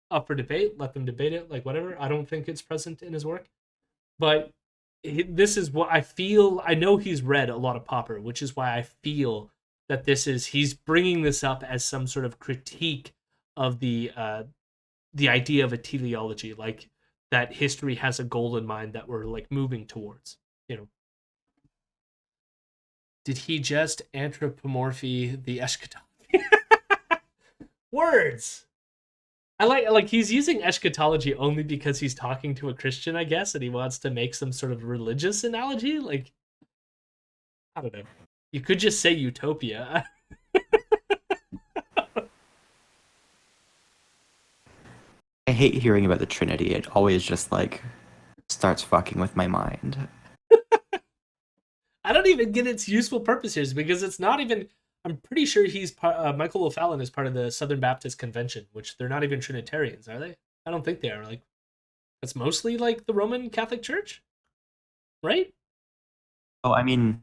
up for debate. Let them debate it, like whatever. I don't think it's present in his work, but this is what I feel. I know he's read a lot of Popper, which is why I feel that he's bringing this up as some sort of critique of the idea of a teleology, like that history has a goal in mind that we're like moving towards, you know. Did he just anthropomorphy the eschatology? Words. I like he's using eschatology only because he's talking to a Christian, I guess, and he wants to make some sort of religious analogy. Like, I don't know. You could just say utopia. I hate hearing about the Trinity. It always just like starts fucking with my mind. I don't even get its useful purpose here because it's not even. I'm pretty sure Michael O'Fallon is part of the Southern Baptist Convention, which they're not even Trinitarians, are they? I don't think they are. Like, that's mostly like the Roman Catholic Church, right? Oh, I mean,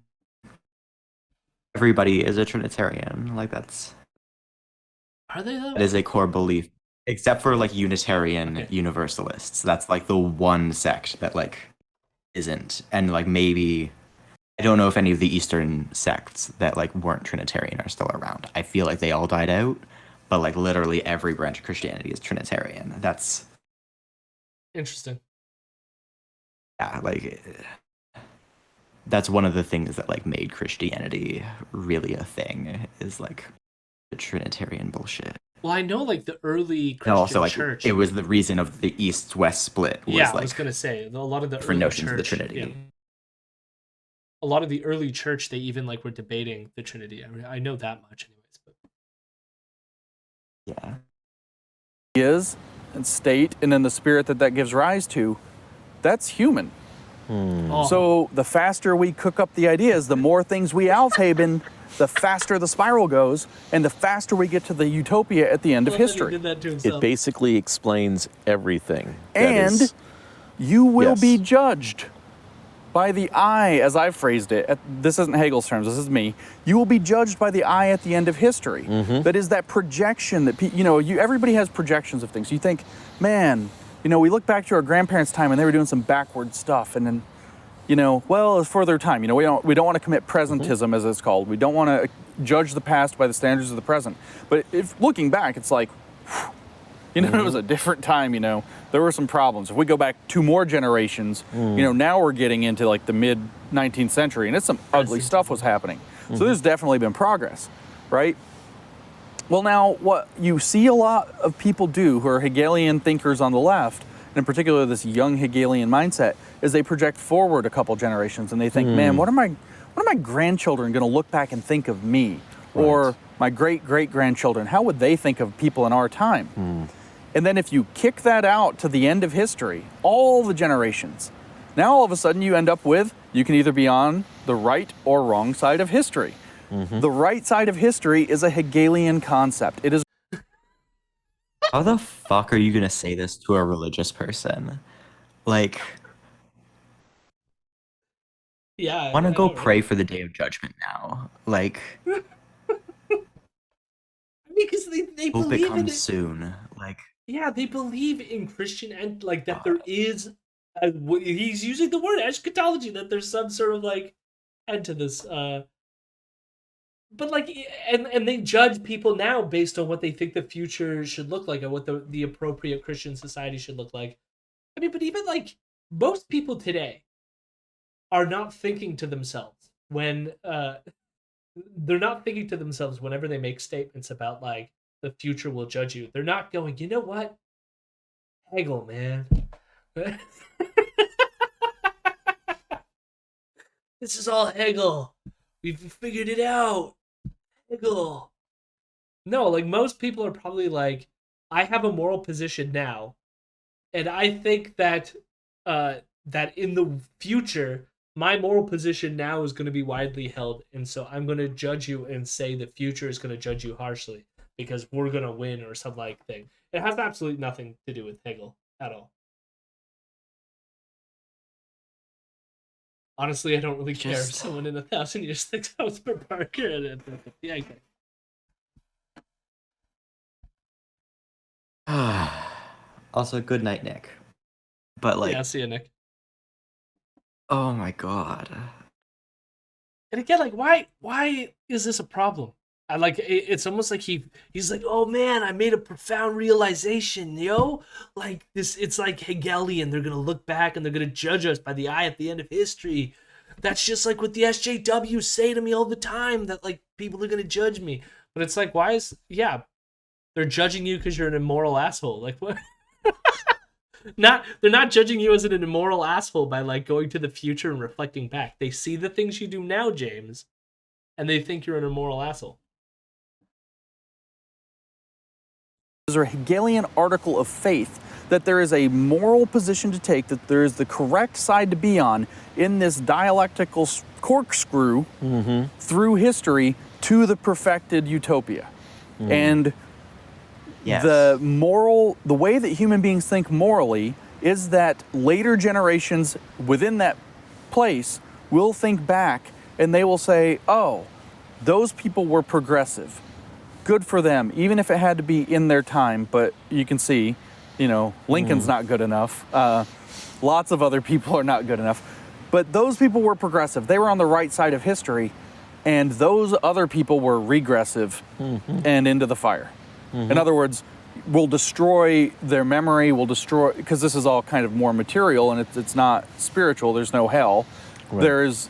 everybody is a Trinitarian. Like Are they though? that is a core belief, except for like Unitarian Universalists. That's like the one sect that like isn't, and like maybe. I don't know if any of the Eastern sects that like weren't Trinitarian are still around. I feel like they all died out, but like literally every branch of Christianity is Trinitarian. That's interesting. Yeah, like that's one of the things that like made Christianity really a thing, is like the Trinitarian bullshit. Well, I know like the early And Christian also, like, church. it was the reason of the East-West split. Was, Yeah, I like, was gonna say a lot of the different early notions of the church, Trinity. yeah. A lot of the early church, they even like were debating the Trinity. I mean, I know that much, anyways. But Yeah. Is and state, and then the spirit that gives rise to, that's human. Oh, So the faster we cook up the ideas, the more things we aufheben, the faster the spiral goes, and the faster we get to the utopia at the end of well, then he history. did that to It himself. basically explains everything. That And is- you will Yes. be judged by the eye, as I've phrased it. This isn't Hegel's terms, this is me. You will be judged by the eye at the end of history. That is that projection that, everybody has projections of things. You think, man, we look back to our grandparents' time and they were doing some backward stuff. And then, well, it's for their time. We don't want to commit presentism, as it's called. We don't want to judge the past by the standards of the present. But if looking back, it's like, it was a different time, there were some problems. If we go back 2 more generations, now we're getting into like the mid 19th century, and it's some ugly stuff was happening. So there's definitely been progress, right? Well, now what you see a lot of people do who are Hegelian thinkers on the left, and in particular this young Hegelian mindset, is they project forward a couple generations and they think, man, what are my grandchildren going to look back and think of me? Right. Or my great-great-grandchildren, how would they think of people in our time? And then if you kick that out to the end of history, all the generations, now all of a sudden you end up with, you can either be on the right or wrong side of history. The right side of history is a Hegelian concept. It is How the fuck are you gonna say this to a religious person? Like, yeah, I want to I go know, right? pray for the day of judgment now. Like, Because they hope it believe in comes it. soon. Like, Yeah, they believe in Christian and like that there is. He's using the word eschatology, that there's some sort of like end to this. But like, and they judge people now based on what they think the future should look like and what the appropriate Christian society should look like. I mean, but even like most people today are not thinking to themselves when they're not thinking to themselves whenever they make statements about like the future will judge you. They're not going, you know what? Hegel, man. This is all Hegel. We've figured it out. Hegel. No, like most people are probably like, I have a moral position now, and I think that that in the future, my moral position now is going to be widely held, and so I'm going to judge you and say the future is going to judge you harshly because we're going to win or some like thing. It has absolutely nothing to do with Hegel at all. Honestly, I don't really care if Just- someone in 1,000 years thinks I was for Parker. Yeah, okay. also, good night, Nick. But like, Yeah, see you, Nick. oh my god. And again, like, why is this a problem? I like it's almost like he's like, oh man, I made a profound realization, yo. Like this, it's like Hegelian. They're gonna look back and they're gonna judge us by the eye at the end of history. That's just like what the SJWs say to me all the time. That like people are gonna judge me, but it's like, why is they're judging you because you're an immoral asshole. Like what? They're not judging you as an immoral asshole by like going to the future and reflecting back. They see the things you do now, James, and they think you're an immoral asshole. is a Hegelian article of faith that there is a moral position to take, that there is the correct side to be on in this dialectical corkscrew through history to the perfected utopia. And Yes. the way that human beings think morally is that later generations within that place will think back and they will say, oh, those people were progressive. Good for them, even if it had to be in their time. But you can see, Lincoln's not good enough. Lots of other people are not good enough. But those people were progressive. They were on the right side of history. And those other people were regressive and into the fire. In other words, we'll destroy their memory, because this is all kind of more material and it's not spiritual, there's no hell. Right.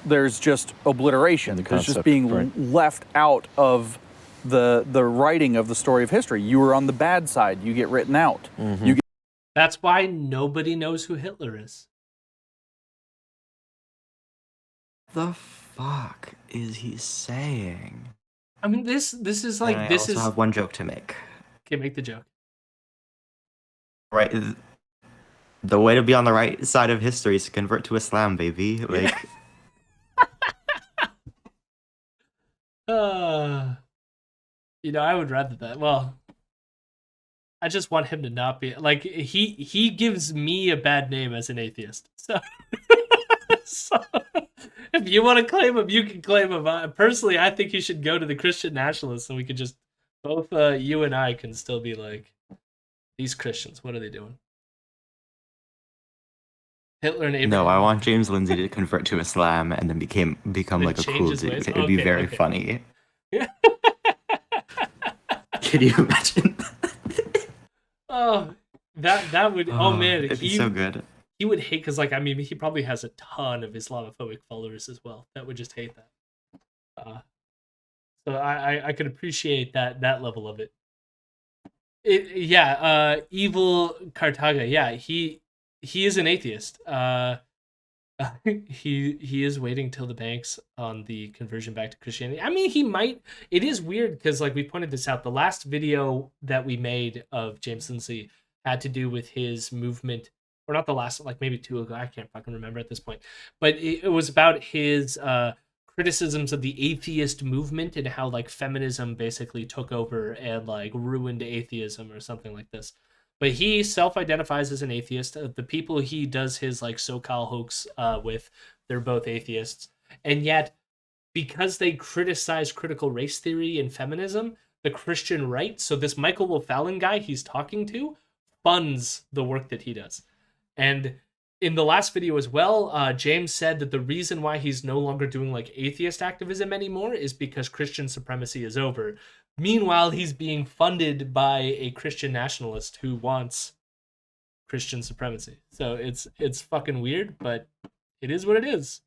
There's just obliteration. There's just being left out of the writing of the story of history. You were on the bad side. You get written out. You get That's why nobody knows who Hitler is. The fuck is he saying? I mean, this is like And I this also is. have one joke to make. Okay, make the joke. Right, the way to be on the right side of history is to convert to Islam, baby. Like, I would rather that. Well, I just want him to not be like he gives me a bad name as an atheist. So, so if you want to claim him, you can claim him. Personally, I think he should go to the Christian nationalists, and we could just both you and I can still be like, these Christians, what are they doing? Hitler and Abraham. no, I want James Lindsay to convert to Islam and then become like a change cool his dude. ways? It would be Okay, very okay. funny. Yeah. Can you imagine? Oh, that would. Oh man, it'd be so good. He would hate because, like, I mean, he probably has a ton of Islamophobic followers as well that would just hate that. So I could appreciate that level of it. Evil Cartaga. Yeah, he is an atheist. He is waiting till the banks on the conversion back to Christianity. I mean, he might. It is weird because, like, we pointed this out. The last video that we made of James Lindsay had to do with his movement, or not the last, like maybe 2 ago. I can't fucking remember at this point. But it was about his criticisms of the atheist movement and how, like, feminism basically took over and, like, ruined atheism or something like this. But he self-identifies as an atheist. The people he does his, like, SoCal hoax with, they're both atheists. And yet, because they criticize critical race theory and feminism, the Christian right, so this Michael O'Fallon guy he's talking to, funds the work that he does. And in the last video as well, James said that the reason why he's no longer doing, like, atheist activism anymore is because Christian supremacy is over. Meanwhile, he's being funded by a Christian nationalist who wants Christian supremacy. So it's fucking weird, but it is what it is.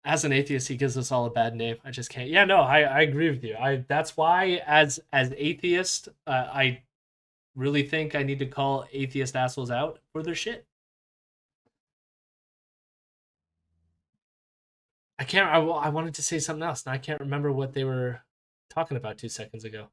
As an atheist, he gives us all a bad name. I just can't. Yeah, no, I agree with you. That's why as atheist, I really think I need to call atheist assholes out for their shit. I wanted to say something else, and I can't remember what they were talking about 2 seconds ago.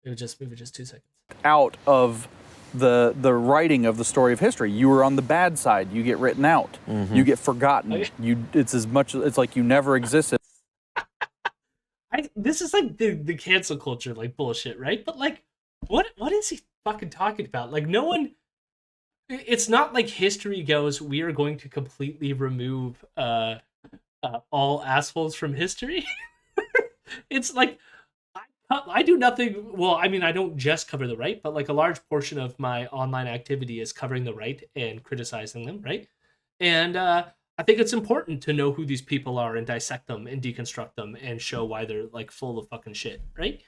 It was just 2 seconds. out of the writing of the story of history. You were on the bad side. You get written out. You get forgotten. It's like you never existed. This is like the cancel culture, like, bullshit, right? But, like, what is he fucking talking about? Like, no one. It's not like history goes, we are going to completely remove all assholes from history. It's like, I do nothing. Well, I mean, I don't just cover the right, but, like, a large portion of my online activity is covering the right and criticizing them, right? And I think it's important to know who these people are and dissect them and deconstruct them and show why they're, like, full of fucking shit, right?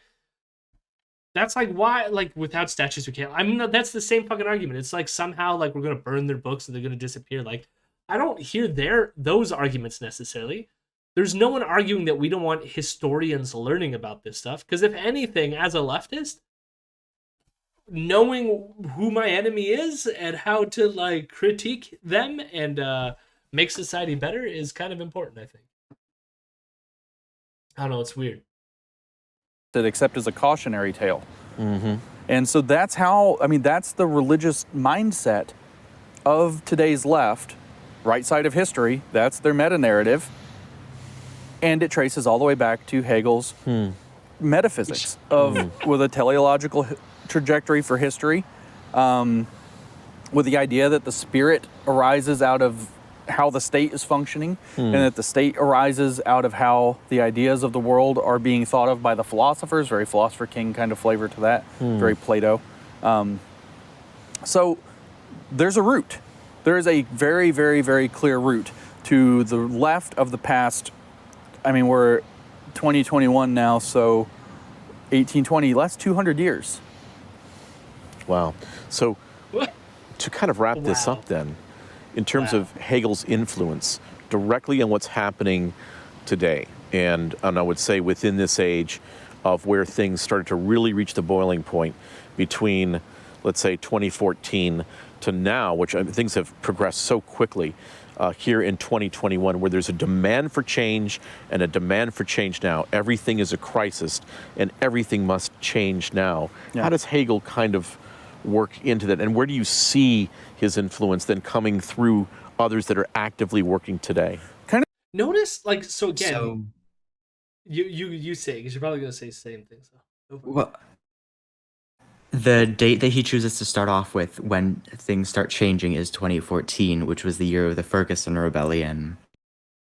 That's like why, like, without statues we can't. I mean, that's the same fucking argument. It's like somehow, like, we're gonna burn their books and they're gonna disappear. Like, I don't hear those arguments necessarily. There's no one arguing that we don't want historians learning about this stuff. Because if anything, as a leftist, knowing who my enemy is and how to, like, critique them and make society better is kind of important, I think. I don't know, it's weird. Except as a cautionary tale. And so that's that's the religious mindset of today's left, right side of history. That's their meta-narrative. And it traces all the way back to Hegel's metaphysics with a teleological trajectory for history, with the idea that the spirit arises out of how the state is functioning, and that the state arises out of how the ideas of the world are being thought of by the philosophers. Very Philosopher King kind of flavor to that, very Plato. So there's a root. There is a very, very, very clear root to the left of the past. I mean, we're 2021 now, so 1820, last 200 years. Wow. So What? to kind of wrap this Wow. up then, in terms of Hegel's influence directly on what's happening today. And I would say within this age of where things started to really reach the boiling point between, let's say, 2014 to now, which things have progressed so quickly here in 2021, where there's a demand for change and a demand for change now. Everything is a crisis and everything must change now. Yeah. How does Hegel kind of work into that? And where do you see his influence then coming through others that are actively working today? Notice, like, so again, you say, because you're probably going to say the same thing. So. Well, the date that he chooses to start off with when things start changing is 2014, which was the year of the Ferguson Rebellion,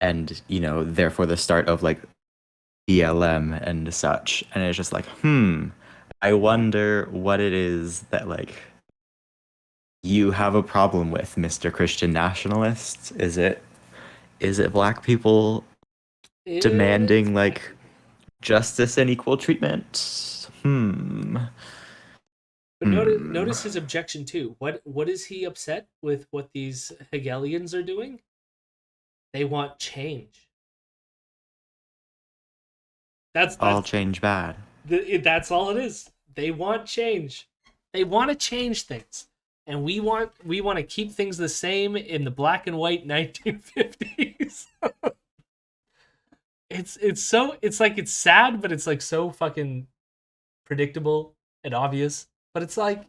and, you know, therefore the start of, like, BLM and such. And it's just like, I wonder what it is that, like, you have a problem with, Mr. Christian nationalist. Is it black people demanding, like, justice and equal treatment? But notice his objection too. What is he upset with what these Hegelians are doing? They want change. That's all change bad. That's all it is. They want change. They want to change things. And we want to keep things the same in the black and white 1950s. It's like, it's sad, but it's like so fucking predictable and obvious. But it's like,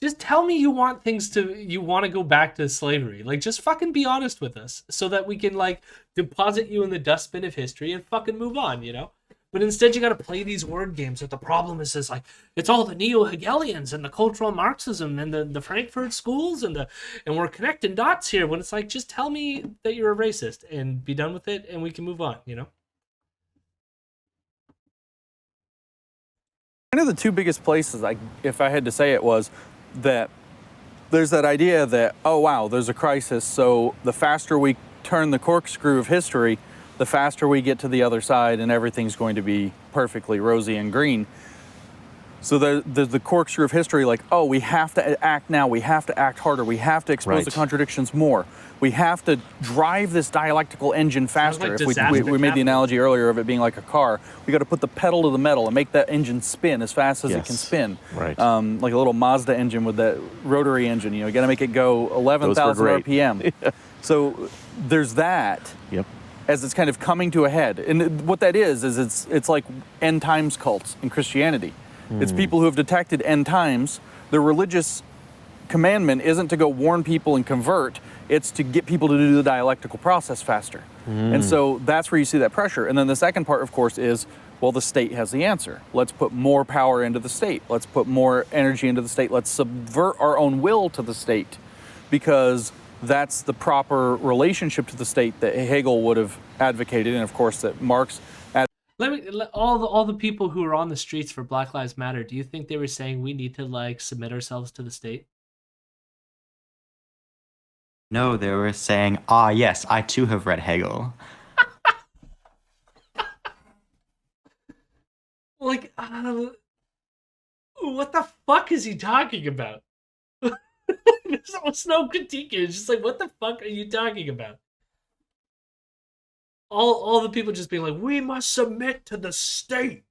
just tell me you want to go back to slavery. Like, just fucking be honest with us so that we can, like, deposit you in the dustbin of history and fucking move on, you know? But instead you got to play these word games that the problem is like, it's all the neo-Hegelians and the cultural Marxism and the Frankfurt schools and we're connecting dots here, when it's like, just tell me that you're a racist and be done with it and we can move on, you know? One of the two biggest places, if I had to say it, was that there's that idea that, oh wow, there's a crisis, so the faster we turn the corkscrew of history, the faster we get to the other side and everything's going to be perfectly rosy and green. So there's the corkscrew of history, like, oh, we have to act now, we have to act harder, we have to expose the contradictions more. We have to drive this dialectical engine faster. Like we made the analogy earlier of it being like a car. We got to put the pedal to the metal and make that engine spin as fast as it can spin. Right. Like a little Mazda engine with that rotary engine. You know, you got to make it go 11,000 RPM. So there's that. Yep. As it's kind of coming to a head. And what that is it's like end times cults in Christianity. It's people who have detected end times. Their religious commandment isn't to go warn people and convert, it's to get people to do the dialectical process faster. And so that's where you see that pressure. And then the second part, of course, is, well, the state has the answer. Let's put more power into the state. Let's put more energy into the state. Let's subvert our own will to the state, because that's the proper relationship to the state that Hegel would have advocated, and of course that Marx all the people who are on the streets for Black Lives Matter, do you think they were saying we need to, like, submit ourselves to the state? No, they were saying, yes, I too have read Hegel. Like, what the fuck is he talking about? There's no critique. It's just like, what the fuck are you talking about? All the people just being like, we must submit to the state.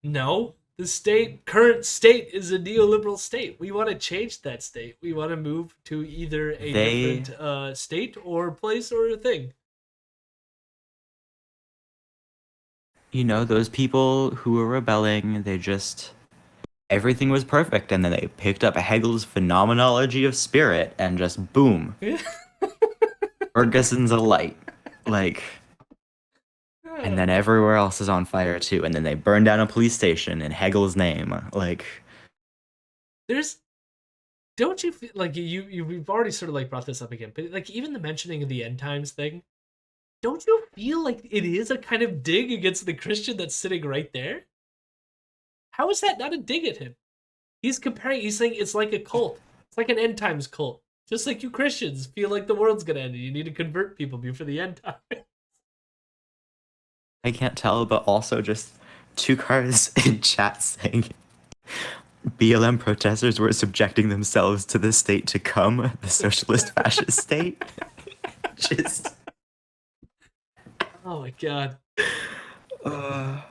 No, the current state is a neoliberal state. We want to change that state. We want to move to either a different state or place or a thing. You know, those people who were rebelling, everything was perfect, and then they picked up Hegel's phenomenology of spirit and just boom. Ferguson's a light. Like, and then everywhere else is on fire too, and then they burn down a police station in Hegel's name. Like, don't you feel like you've already sort of like brought this up again, but like even the mentioning of the end times thing, don't you feel like it is a kind of dig against the Christian that's sitting right there? How is that not a dig at him? He's saying it's like a cult. It's like an end times cult. Just like you Christians feel like the world's gonna end and you need to convert people before the end time. I can't tell, but also just two cars in chat saying BLM protesters were subjecting themselves to the state to come, the socialist fascist state. Just. Oh my god. Uh,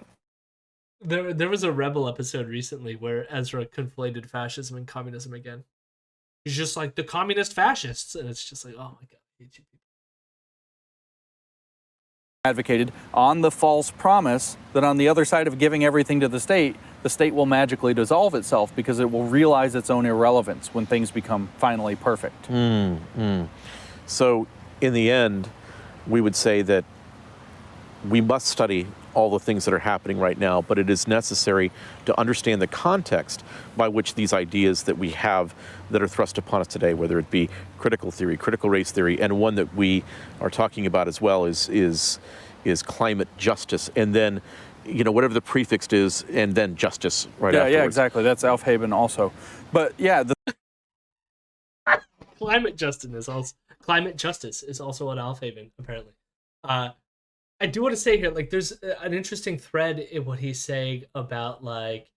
There was a Rebel episode recently where Ezra conflated fascism and communism again. He's just like the communist fascists, and it's just like, oh my god, I hate you people. Advocated on the false promise that on the other side of giving everything to the state will magically dissolve itself because it will realize its own irrelevance when things become finally perfect. So, in the end, we would say that we must study all the things that are happening right now, but it is necessary to understand the context by which these ideas that we have that are thrust upon us today, whether it be critical theory, critical race theory, and one that we are talking about as well is climate justice, and then, you know, whatever the prefix is, and then justice afterwards. Yeah, exactly. That's aufheben also. But yeah, Climate justice is also an aufheben, apparently. I do want to say here, like, there's an interesting thread in what he's saying about like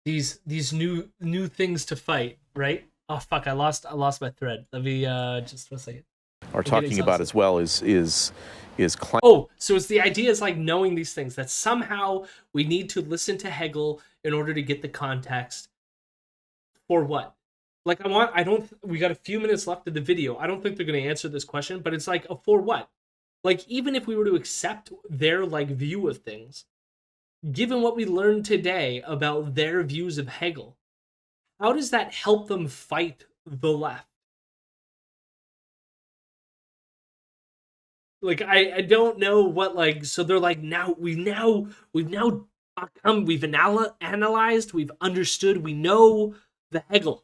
these new things to fight, right? Oh fuck, I lost my thread. Let me just 1 second. Are talking about as well is Oh, so it's the idea is like knowing these things, that somehow we need to listen to Hegel in order to get the context. For what? Like, we got a few minutes left of the video. I don't think they're going to answer this question, but it's like, for what? Like, even if we were to accept their, like, view of things, given what we learned today about their views of Hegel, how does that help them fight the left? Like, I don't know what, like, so they're like, we've analyzed, we've understood, we know the Hegel.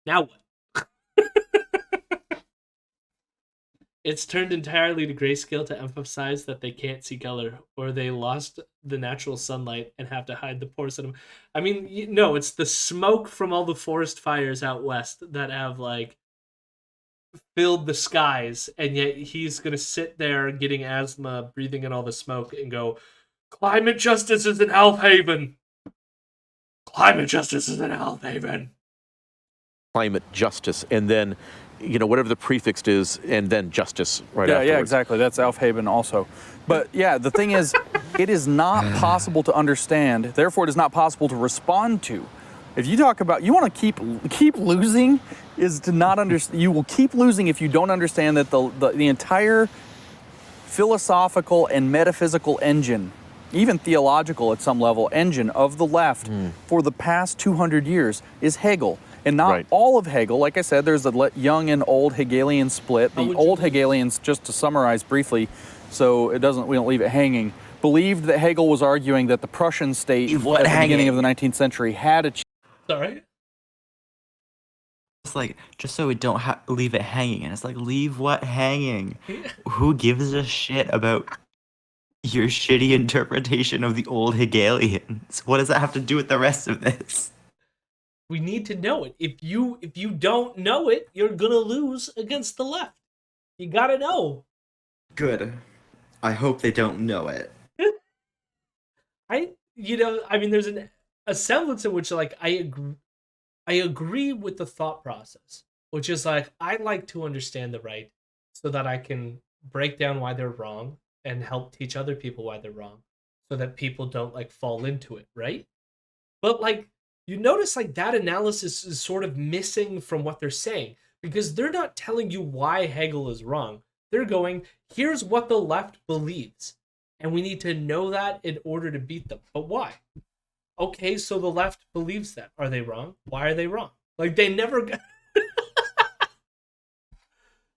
Now what? It's turned entirely to grayscale to emphasize that they can't see color, or they lost the natural sunlight and have to hide the poor cinema. I mean, no, it's the smoke from all the forest fires out west that have, like, filled the skies, and yet he's gonna sit there getting asthma, breathing in all the smoke, and go, climate justice is an aufheben. Climate justice is an aufheben. climate justice, and then, you know, whatever the prefix is, and then justice afterwards. Yeah, exactly. That's aufheben also. But yeah, the thing is, it is not possible to understand, therefore it is not possible to respond to. If you talk about, you want to keep losing, is to not understand. You will keep losing if you don't understand that the entire philosophical and metaphysical engine, even theological at some level, engine of the left for the past 200 years is Hegel. And not all of Hegel. Like I said, there's a young and old Hegelian split. The old Hegelians, just to summarize briefly, so we don't leave it hanging, believed that Hegel was arguing that the Prussian state at the beginning of the 19th century had achieved. Sorry? It's like, just so we don't leave it hanging. And it's like, leave what hanging? Who gives a shit about your shitty interpretation of the old Hegelians? What does that have to do with the rest of this? We need to know it. If you don't know it, you're gonna lose against the left. You gotta know. Good. I hope they don't know it. There's a semblance in which, like, I agree with the thought process, which is like, I like to understand the right so that I can break down why they're wrong and help teach other people why they're wrong, so that people don't, like, fall into it, right? But, like, you notice, like, that analysis is sort of missing from what they're saying, because they're not telling you why Hegel is wrong. They're going, here's what the left believes, and we need to know that in order to beat them. But why? Okay, so the left believes that. Are they wrong? Why are they wrong? Like, they never...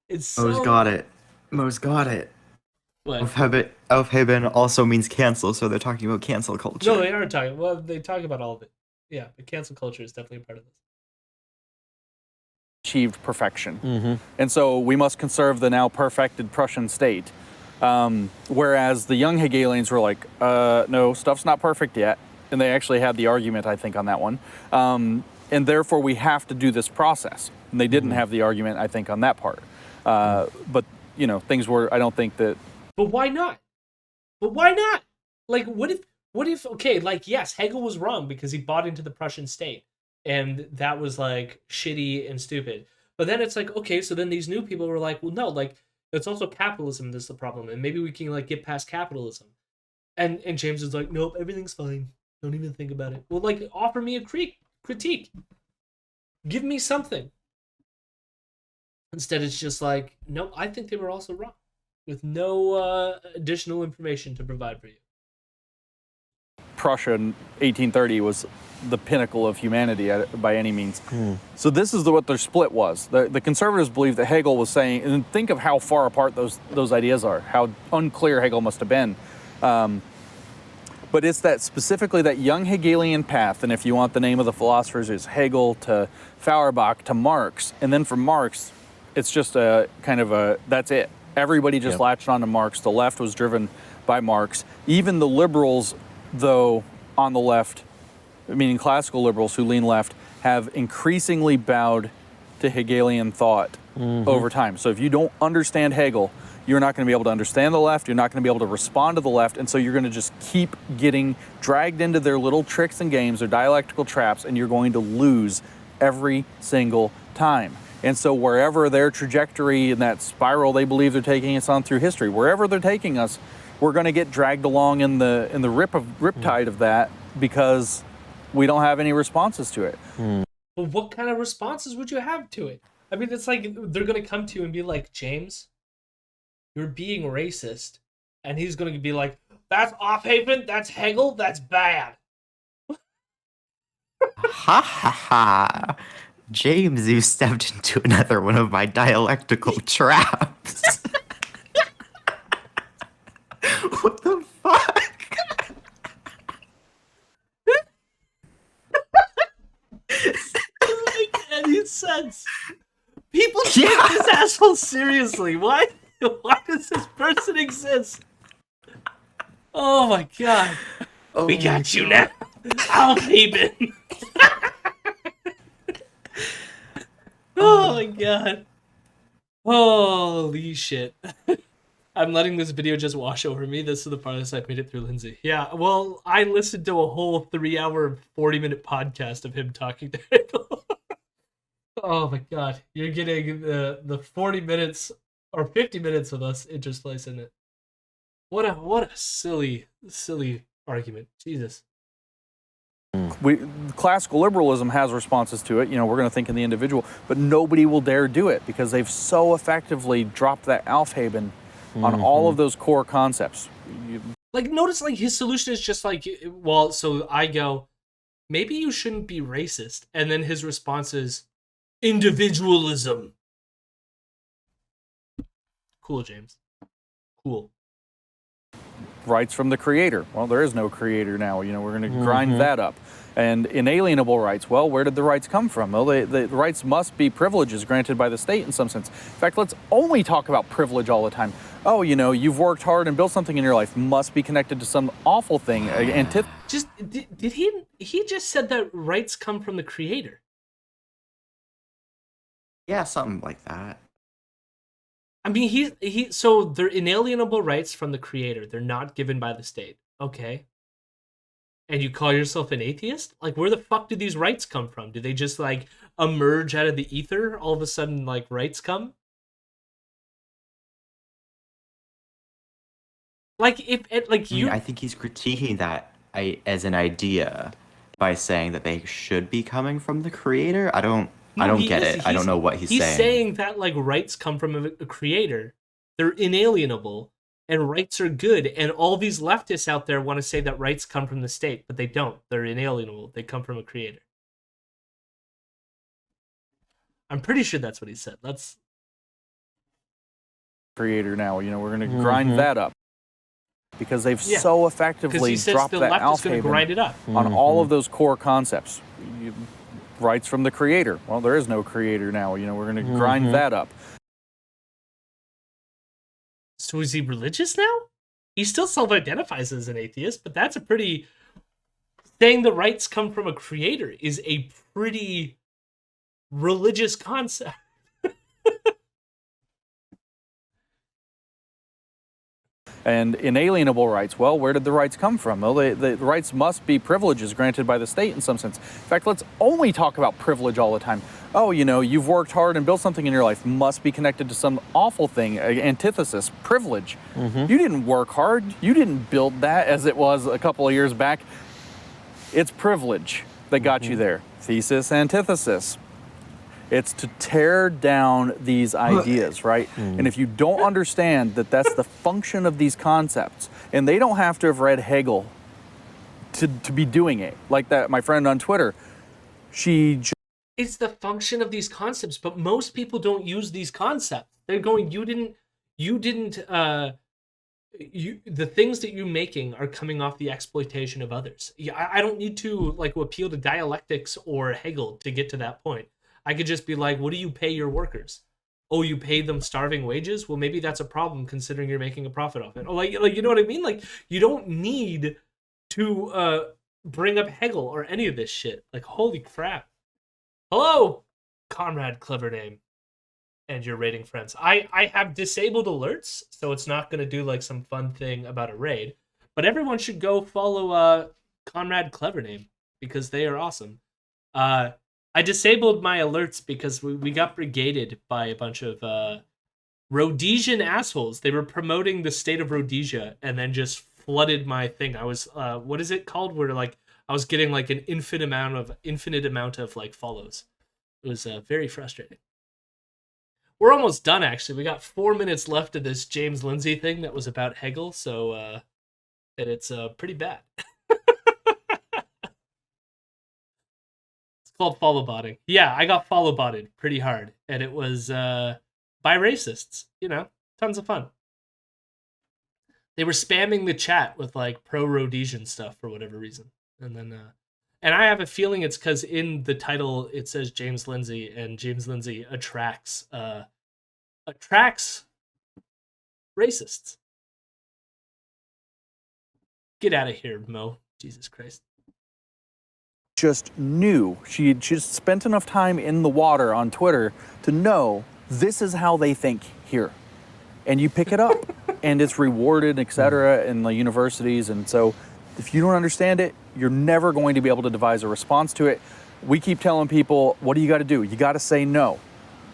It's so... Mo's got it. What? Aufheben also means cancel, so they're talking about cancel culture. No, they aren't talking... Well, they talk about all of it. Yeah, but cancel culture is definitely a part of this. Achieved perfection. And so we must conserve the now perfected Prussian state. Whereas the young Hegelians were like, no, stuff's not perfect yet. And they actually had the argument, I think, on that one. And therefore we have to do this process. And they didn't have the argument, I think, on that part. But, you know, things were, I don't think that... But why not? Like, what if, okay, like, yes, Hegel was wrong because he bought into the Prussian state, and that was, like, shitty and stupid. But then it's like, okay, so then these new people were like, well, no, like it's also capitalism that's the problem, and maybe we can like get past capitalism. And James is like, nope, everything's fine. Don't even think about it. Well, like, offer me a critique. Give me something. Instead, it's just like, nope, I think they were also wrong, with no additional information to provide for you. Prussia in 1830 was the pinnacle of humanity by any means. So this is what their split was. The conservatives believe that Hegel was saying, and think of how far apart those ideas are, how unclear Hegel must have been. But it's that specifically that young Hegelian path, and if you want the name of the philosophers, it's Hegel to Feuerbach to Marx, and then from Marx, it's just a kind of a, that's it. Everybody just latched on to Marx. The left was driven by Marx. Even the liberals, though, on the left, meaning classical liberals who lean left, have increasingly bowed to Hegelian thought over time. So if you don't understand Hegel, you're not going to be able to understand the left, you're not going to be able to respond to the left, and so you're going to just keep getting dragged into their little tricks and games, their dialectical traps, and you're going to lose every single time. And so wherever their trajectory in that spiral they believe they're taking us on through history, wherever they're taking us, we're going to get dragged along in the riptide of that because we don't have any responses to it. But what kind of responses would you have to it? I mean, it's like they're going to come to you and be like, James, you're being racist. And he's going to be like, that's Aufheben, that's Hegel, that's bad. Ha ha ha. James, you stepped into another one of my dialectical traps. What the fuck? Doesn't make any sense. People take this asshole seriously. Why does this person exist? Oh my god. We got you now. Aufheben. Oh my god. Holy shit. I'm letting this video just wash over me. This is the farthest I've made it through Lindsay. Yeah, well, I listened to a whole 3-hour, 40-minute podcast of him talking to Hegel. Oh my god. You're getting the 40 minutes or 50 minutes of us intersplicing it. What a silly argument. Jesus. Classical liberalism has responses to it. You know, we're going to think in the individual, but nobody will dare do it because they've so effectively dropped that aufheben on all of those core concepts. Like, notice, like, his solution is just like, well, so I go, maybe you shouldn't be racist. And then his response is, individualism. Cool, James. Cool. Rights from the creator. Well, there is no creator now. You know, we're going to grind that up. And inalienable rights. Well, where did the rights come from? Well, the rights must be privileges granted by the state in some sense. In fact, let's only talk about privilege all the time. Oh, you know, you've worked hard and built something in your life. Must be connected to some awful thing. Did he just said that rights come from the creator? Yeah, something like that. I mean, so they're inalienable rights from the creator. They're not given by the state. Okay. And you call yourself an atheist? Like, where the fuck do these rights come from? Do they just, like, emerge out of the ether? All of a sudden, like, rights come? Like, I think he's critiquing that as an idea by saying that they should be coming from the creator. I don't get it. I don't know what he's saying. He's saying that, like, rights come from a creator. They're inalienable. And rights are good, and all these leftists out there want to say that rights come from the state, but they don't. They're inalienable. They come from a creator. I'm pretty sure that's what he said. That's creator now. You know, we're going to grind that up because they've so effectively dropped that aufheben on all of those core concepts. Rights from the creator. Well, there is no creator now. You know, we're going to grind that up. So is he religious now? He still self-identifies as an atheist, but that's a pretty... Saying the rights come from a creator is a pretty religious concept. And inalienable rights, well, where did the rights come from? Well, the rights must be privileges granted by the state in some sense. In fact, let's only talk about privilege all the time. Oh, you've worked hard and built something in your life, must be connected to some awful thing, antithesis, privilege. You didn't work hard. You didn't build that as it was a couple of years back. It's privilege that got you there. Thesis, antithesis. It's to tear down these ideas, right? And if you don't understand that that's the function of these concepts, and they don't have to have read Hegel to be doing it. Like that, my friend on Twitter, it's the function of these concepts, but most people don't use these concepts. They're going, the things that you're making are coming off the exploitation of others. I don't need to appeal to dialectics or Hegel to get to that point. I could just be like, what do you pay your workers? Oh, you pay them starving wages? Well, maybe that's a problem considering you're making a profit off it. Or you know what I mean? Like, you don't need to bring up Hegel or any of this shit. Like, holy crap. Hello, Conrad, clever name, and your raiding friends. I have disabled alerts, so it's not going to do some fun thing about a raid. But everyone should go follow Conrad, clever name, because they are awesome. I disabled my alerts because we got brigaded by a bunch of Rhodesian assholes. They were promoting the state of Rhodesia and then just flooded my thing. I was what is it called? Where I was getting an infinite amount of follows. It was very frustrating. We're almost done actually. We got 4 minutes left of this James Lindsay thing that was about Hegel. So and it's pretty bad. Called follow botting. Yeah, I got follow botted pretty hard, and it was by racists. Tons of fun. They were spamming the chat with pro Rhodesian stuff for whatever reason, and then and I have a feeling it's because in the title it says James Lindsay, and James Lindsay attracts racists. Get out of here, Mo. Jesus Christ. Just knew. She just spent enough time in the water on Twitter to know this is how they think here. And you pick it up and it's rewarded, etc. in the universities. And so if you don't understand it, you're never going to be able to devise a response to it. We keep telling people, what do you got to do? You got to say no.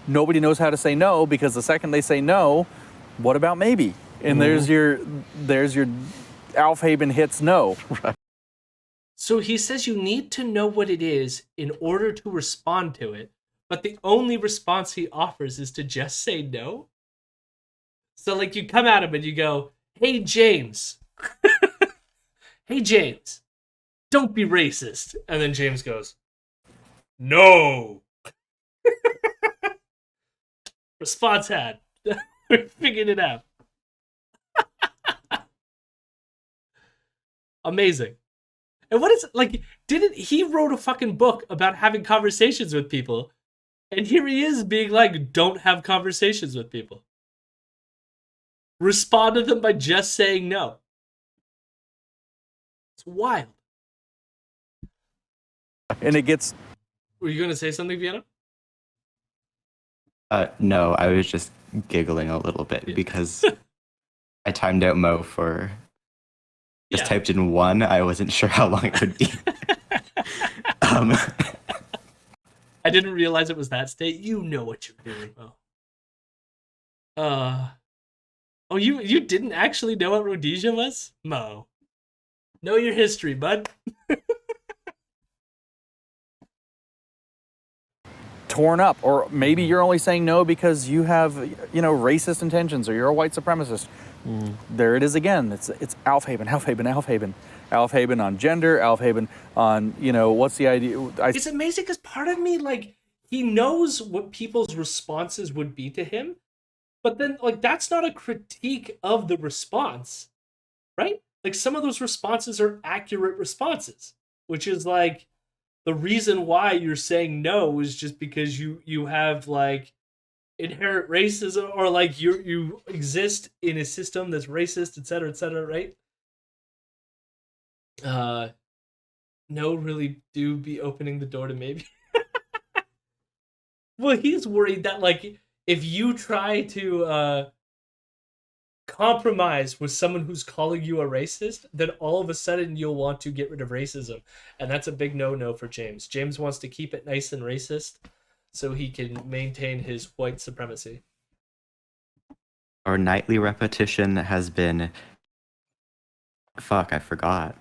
Nobody knows how to say no because the second they say no, what about maybe? And there's your aufheben hits no. Right. So he says you need to know what it is in order to respond to it, but the only response he offers is to just say no. So you come at him and you go, hey, James. Hey, James, don't be racist. And then James goes, no. Response had. We figured it out. Amazing. And what is didn't he wrote a fucking book about having conversations with people, and here he is being don't have conversations with people. Respond to them by just saying no. It's wild. And it gets... Were you going to say something, Vienna? No, I was just giggling a little bit because I timed out Mo for... Just typed in 1. I wasn't sure how long it would be. I didn't realize it was that state. You know what you're doing, Mo. Oh, you didn't actually know what Rhodesia was? Mo. Know your history, bud. Torn up, or maybe you're only saying no because you have, racist intentions, or you're a white supremacist. There it is again. It's aufheben on gender, aufheben on, what's the idea? It's amazing because part of me, he knows what people's responses would be to him, but then, that's not a critique of the response, right? Some of those responses are accurate responses, which is, the reason why you're saying no is just because you have, inherent racism, or you exist in a system that's racist, etc., right? No, really do be opening the door to maybe. Well, he's worried that if you try to compromise with someone who's calling you a racist, then all of a sudden you'll want to get rid of racism. And that's a big no-no for James. James wants to keep it nice and racist so he can maintain his white supremacy. Our nightly repetition has been... Fuck, I forgot.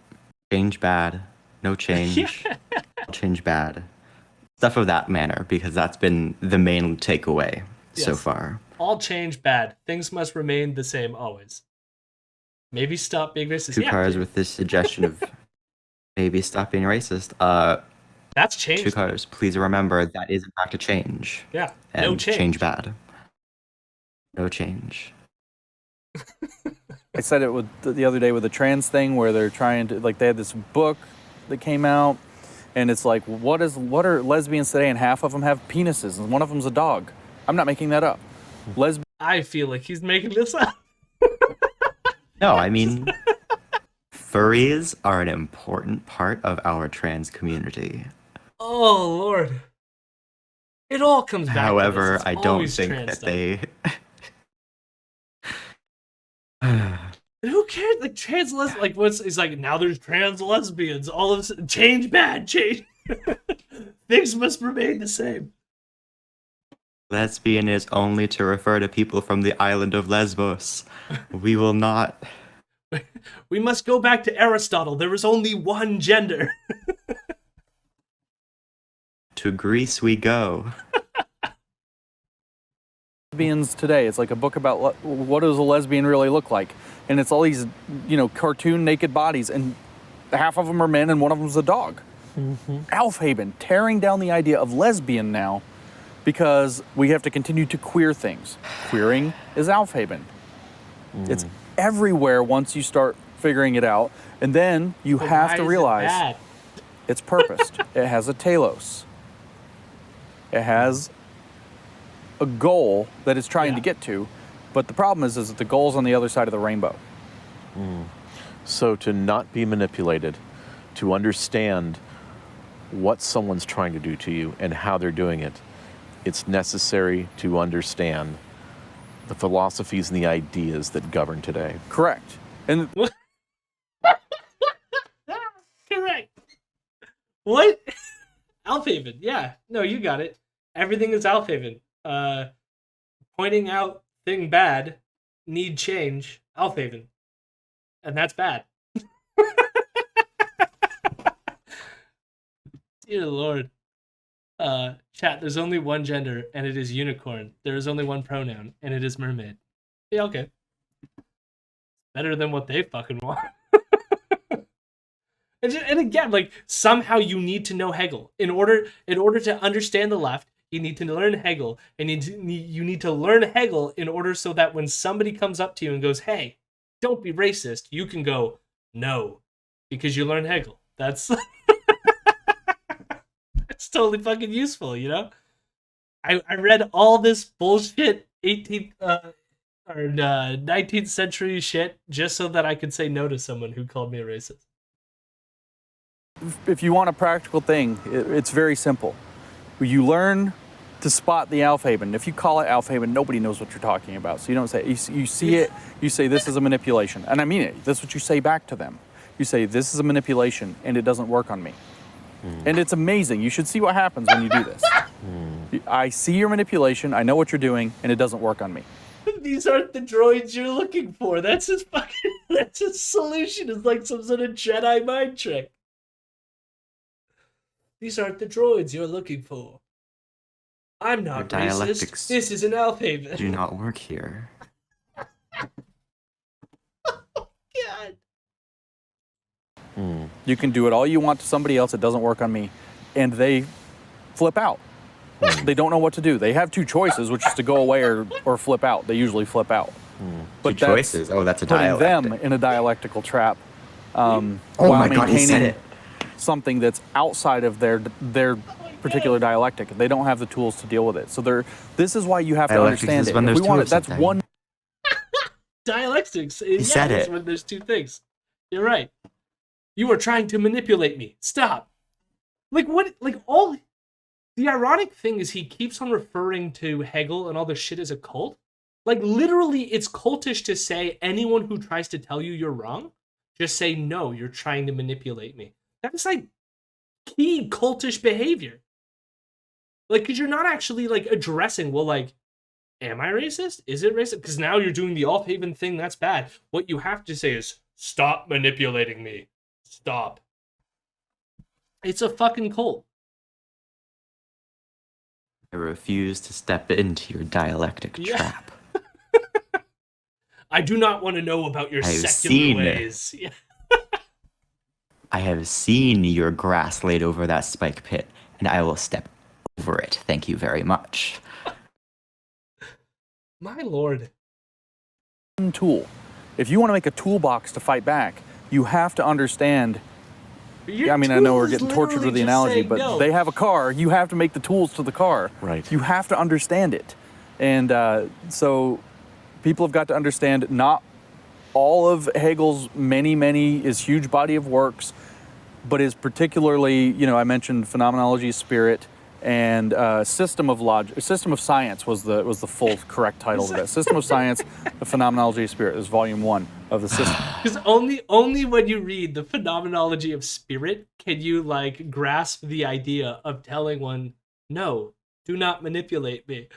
Change bad. No change. Change bad. Stuff of that manner, because that's been the main takeaway so far. All change bad. Things must remain the same always. Maybe stop being racist. Two cars with this suggestion of maybe stop being racist. That's change. Two cars. Please remember that is in fact a change. Yeah. And No change. Change bad. No change. I said it with the other day with the trans thing where they're trying to, like, they had this book that came out, and it's like, what are lesbians today? And half of them have penises, and one of them's a dog. I'm not making that up. I feel like he's making this up. No, I mean, furries are an important part of our trans community. Oh, Lord. It all comes back However, to this. It's I don't always think trans that stuff. they... Who cares? Like, trans like, it's like, now there's trans lesbians. All of a sudden, change bad, change. Things must remain the same. Lesbian is only to refer to people from the island of Lesbos. We will not... We must go back to Aristotle. There was only one gender. To Greece we go. Lesbians today. It's like a book about what does a lesbian really look like, and it's all these, cartoon naked bodies, and half of them are men and one of them's a dog. Aufheben, tearing down the idea of lesbian now, because we have to continue to queer things. Queering is aufheben. It's everywhere once you start figuring it out, and then you But have why to is it realize bad? it's purposed. It has a telos. It has a goal that it's trying to get to, but the problem is that the goal's on the other side of the rainbow. So to not be manipulated, to understand what someone's trying to do to you and how they're doing it, it's necessary to understand the philosophies and the ideas that govern today. Correct. And Correct. What? Aufheben. Yeah. No, you got it. Everything is Aufheben. Pointing out thing bad, need change, Aufheben. And that's bad. Dear Lord. Chat, there's only one gender, and it is unicorn. There is only one pronoun, and it is mermaid. Yeah, okay. Better than what they fucking want. And again, like, somehow you need to know Hegel. In order to understand the left, you need to learn Hegel. And you need to learn Hegel in order so that when somebody comes up to you and goes, hey, don't be racist, you can go, no, because you learn Hegel. That's... It's totally fucking useful, I read all this bullshit 18th or 19th century shit just so that I could say no to someone who called me a racist. if you want a practical thing, it's very simple. You learn to spot the Aufheben. If you call it Aufheben, nobody knows what you're talking about. So you don't say, you see it, you say this is a manipulation. And I mean it. That's what you say back to them. You say this is a manipulation and it doesn't work on me. And it's amazing. You should see what happens when you do this. I see your manipulation, I know what you're doing, and it doesn't work on me. These aren't the droids you're looking for. That's his solution. It's like some sort of Jedi mind trick. These aren't the droids you're looking for. I'm not Your dialectics racist. This is an Aufheben. Do not work here. God. You can do it all you want to somebody else, it doesn't work on me. And they flip out. They don't know what to do. They have two choices, which is to go away or flip out. They usually flip out. But Two choices. Oh, that's a putting dialectic. them in a dialectical trap. Oh my God, he said it. Something that's outside of their particular dialectic. They don't have the tools to deal with it. So this is why you have to Dialectics understand is it. when If there's we two want of it, that's something. one. Dialectics. said That's it. when there's two things. You're right. You are trying to manipulate me. Stop. Like what? Like all. The ironic thing is he keeps on referring to Hegel and all this shit as a cult, Like, literally, it's cultish to say anyone who tries to tell you you're wrong, just say, no, you're trying to manipulate me. That's, like, key cultish behavior. Like, because you're not actually, like, addressing, well, like, am I racist? Is it racist? Because now you're doing the aufheben thing, that's bad. What you have to say is, stop manipulating me. Stop. It's a fucking cult. I refuse to step into your dialectic trap. I do not want to know about your secular ways. Yeah. I have seen your grass laid over that spike pit, and I will step over it. Thank you very much. My lord. Tool. If you want to make a toolbox to fight back, you have to understand. I mean, I know we're getting tortured with the analogy, but no. they have a car. You have to make the tools to the car. Right. You have to understand it. And so people have got to understand not all of Hegel's his huge body of works, but is particularly, I mentioned phenomenology of spirit and system of science was the full correct title of that. System of science, the phenomenology of spirit is volume 1 of the system. Because only when you read the phenomenology of spirit can you like grasp the idea of telling one, no, do not manipulate me.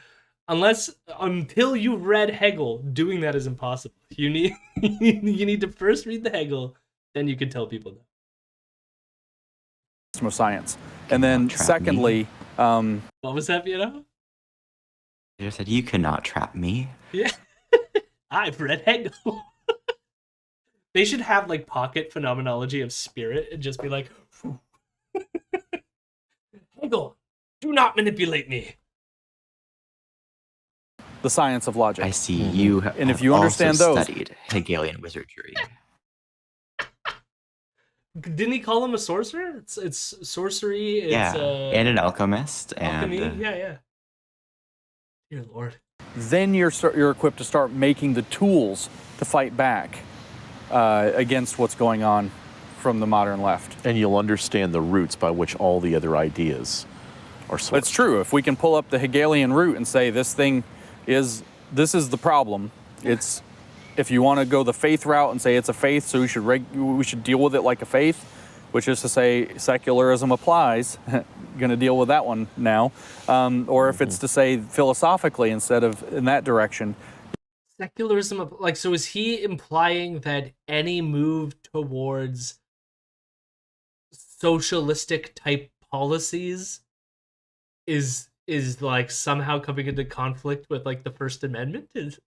Until you've read Hegel, doing that is impossible. You need to first read the Hegel, then you can tell people that. System of science. And then secondly, what was that, I just said, you cannot trap me. Yeah. I've read Hegel. They should have like pocket phenomenology of spirit and just be like, Hegel, do not manipulate me. the science of logic. I see you have And if you understand also those, studied Hegelian wizardry. Didn't he call him a sorcerer? It's sorcery. It's, and an alchemist. Alchemy. And Yeah. Dear Lord. then you're equipped to start making the tools to fight back against what's going on from the modern left. And you'll understand the roots by which all the other ideas are sourced. It's true. If we can pull up the Hegelian root and say this is the problem, it's if you want to go the faith route and say it's a faith, so we should deal with it like a faith, which is to say secularism applies. Going to deal with that one now, or if it's to say philosophically instead of in that direction. Secularism, like, so is he implying that any move towards socialistic type policies is like somehow coming into conflict with like the First Amendment? Is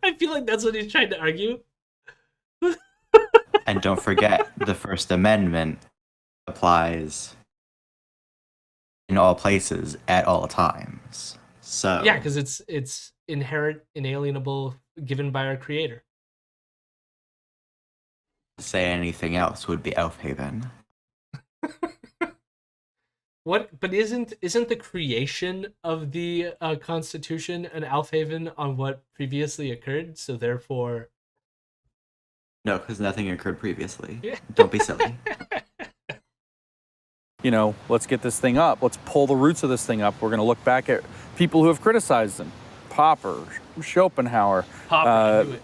I feel like that's what he's trying to argue. And don't forget, the First Amendment applies in all places at all times. So Yeah, because it's inherent, inalienable, given by our creator. to say anything else would be aufheben. What? But isn't the creation of the Constitution an aufheben on what previously occurred? So therefore, No, because nothing occurred previously. Yeah. Don't be silly. Let's get this thing up. Let's pull the roots of this thing up. We're going to look back at people who have criticized them. Popper, Schopenhauer,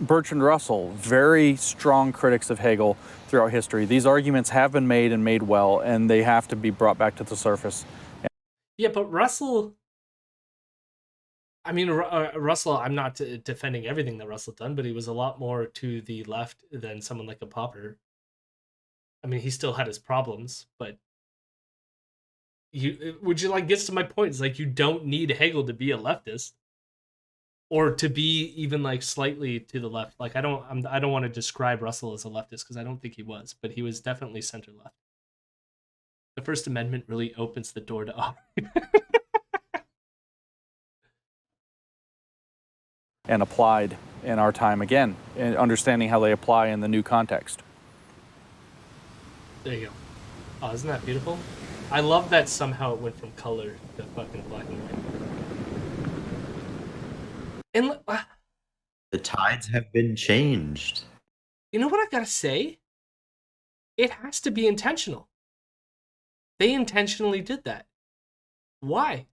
Bertrand Russell, very strong critics of Hegel throughout history. These arguments have been made and made well, and they have to be brought back to the surface. yeah, but Russell. I mean, Russell. I'm not defending everything that Russell done, but he was a lot more to the left than someone like a Popper. I mean, he still had his problems, but gets to my point. It's like you don't need Hegel to be a leftist, or to be even like slightly to the left. Like I don't want to describe Russell as a leftist because I don't think he was, but he was definitely center left. The First Amendment really opens the door to And applied in our time again, and understanding how they apply in the new context. There you go. Oh, isn't that beautiful? I love that somehow it went from color to fucking black and white. And The tides have been changed. you know what I gotta say? It has to be intentional. They intentionally did that. Why?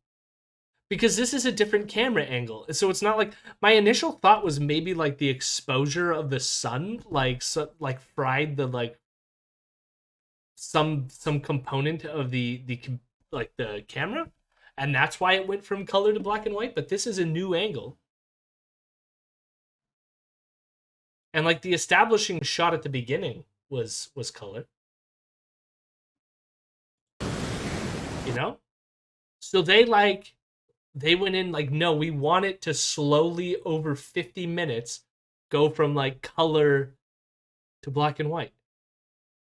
because this is a different camera angle. So it's not like my initial thought was maybe like the exposure of the sun, like fried the like some component of the like the camera, and that's why it went from color to black and white. But this is a new angle, and like the establishing shot at the beginning was color. You know, so they went in like, no, we want it to slowly over 50 minutes go from like color to black and white.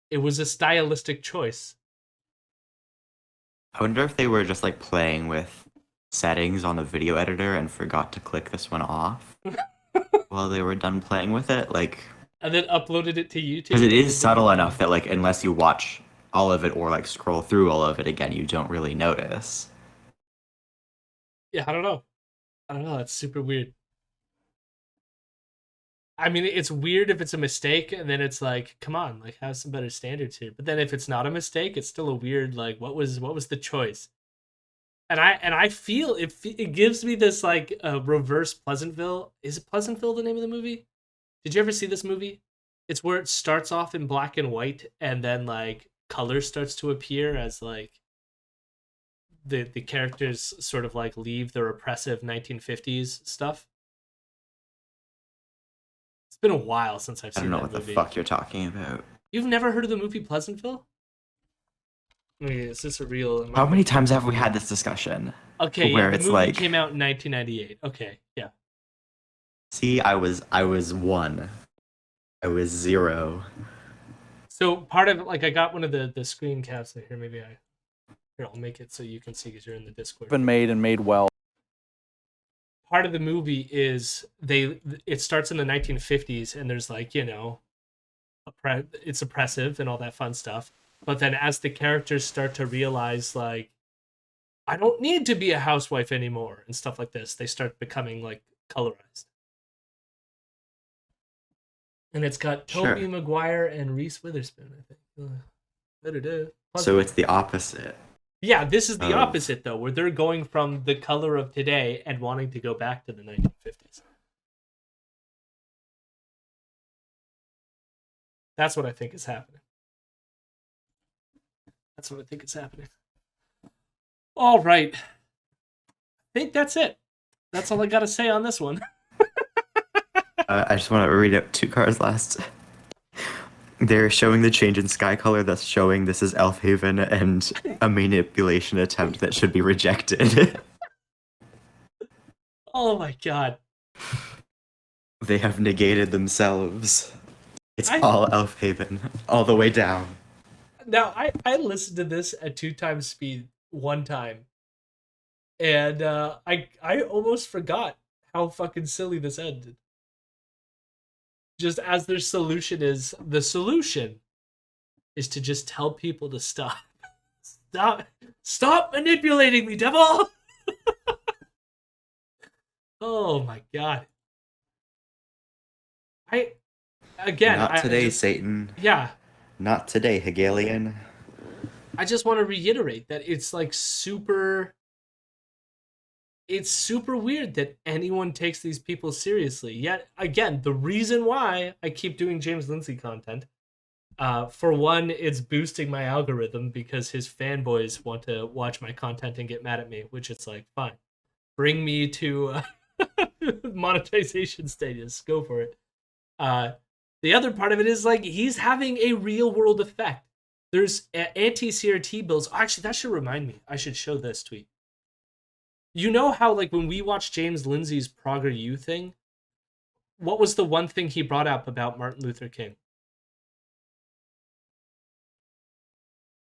It was a stylistic choice. I wonder if they were just like playing with settings on the video editor and forgot to click this one off while they were done playing with it, like, and then uploaded it to YouTube. because it is subtle enough that like unless you watch all of it or like scroll through all of it again, you don't really notice. Yeah, I don't know. That's super weird. I mean, it's weird if it's a mistake, and then it's like, come on, like have some better standards here. But then if it's not a mistake, it's still a weird like, what was the choice? And I feel it gives me this like reverse Pleasantville. Is it Pleasantville the name of the movie? Did you ever see this movie? It's where it starts off in black and white, and then like color starts to appear as like the characters sort of like leave the repressive 1950s stuff. It's been a while since I've I seen don't know that what movie. the fuck you're talking about. You've never heard of the movie Pleasantville? Wait, is this a real? How many times have we had this discussion? Okay, where yeah, the it's movie like- came out in 1998. Okay, yeah. See, I was 1. I was 0. So part of like I got one of the screen caps in here. Maybe I'll make it so you can see because you're in the Discord. Been made and made well. Part of the movie is it starts in the 1950s, and there's like, you know, it's oppressive and all that fun stuff. But then as the characters start to realize like, I don't need to be a housewife anymore and stuff like this, they start becoming like colorized. And it's got Sure. Tobey Maguire and Reese Witherspoon, I think. Better do. So it's the opposite. Yeah, this is the of- opposite though, where they're going from the color of today and wanting to go back to the 1950s. That's what I think is happening. All right. I think that's it. That's all I got to say on this one. I just want to read out 2 cards last. They're showing the change in sky color, thus showing this is Aufheben and a manipulation attempt that should be rejected. Oh my god. They have negated themselves. It's I- all Aufheben, all the way down. Now, I listened to this at 2 times speed one time. And I almost forgot how fucking silly this ended. Just as their solution is, the solution is to just tell people to stop. Stop manipulating me, devil! Oh my god. Not today, Satan. Yeah. Not today, Hegelian. I just want to reiterate that it's like it's super weird that anyone takes these people seriously. Yet again, the reason why I keep doing James Lindsay content, for one, it's boosting my algorithm because his fanboys want to watch my content and get mad at me, which it's like, fine, bring me to monetization status, go for it. The other part of it is like he's having a real world effect. There's anti-CRT bills. Actually, that should remind me. I should show this tweet. You know how, like, when we watched James Lindsay's PragerU thing, what was the one thing he brought up about Martin Luther King?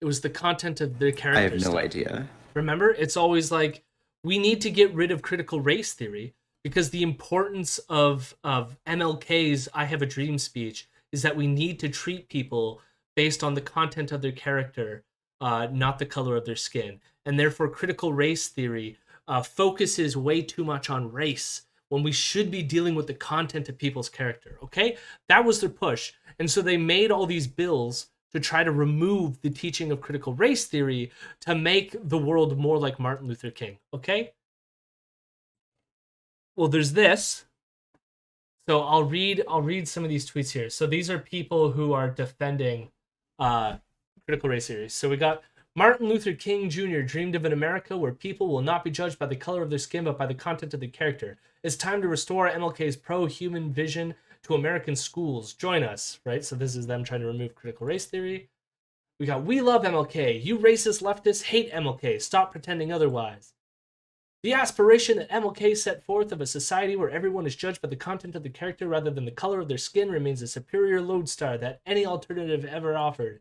It was the content of their characters. I have no idea. Remember? It's always like, we need to get rid of critical race theory because the importance of MLK's I Have a Dream speech is that we need to treat people based on the content of their character, not the color of their skin. And therefore, critical race theory focuses way too much on race when we should be dealing with the content of people's character, okay? That was their push. And so they made all these bills to try to remove the teaching of critical race theory to make the world more like Martin Luther King, okay? well, there's this. So I'll read some of these tweets here. So these are people who are defending critical race theory. So we got Martin Luther King Jr. dreamed of an America where people will not be judged by the color of their skin, but by the content of their character. It's time to restore MLK's pro-human vision to American schools. Join us, right? So this is them trying to remove critical race theory. We got, we love MLK. You racist leftists hate MLK. Stop pretending otherwise. The aspiration that MLK set forth of a society where everyone is judged by the content of the character rather than the color of their skin remains a superior lodestar that any alternative ever offered.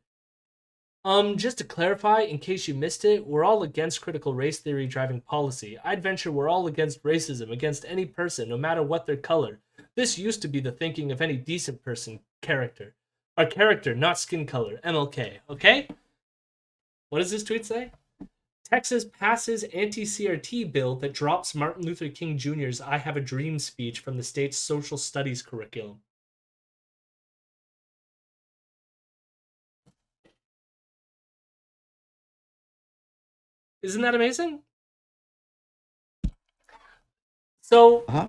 Just to clarify, in case you missed it, we're all against critical race theory driving policy. I'd venture we're all against racism, against any person, no matter what their color. This used to be the thinking of any decent person, character. Our character, not skin color, MLK, okay? What does this tweet say? Texas passes anti-CRT bill that drops Martin Luther King Jr.'s I Have a Dream speech from the state's social studies curriculum. Isn't that amazing? So,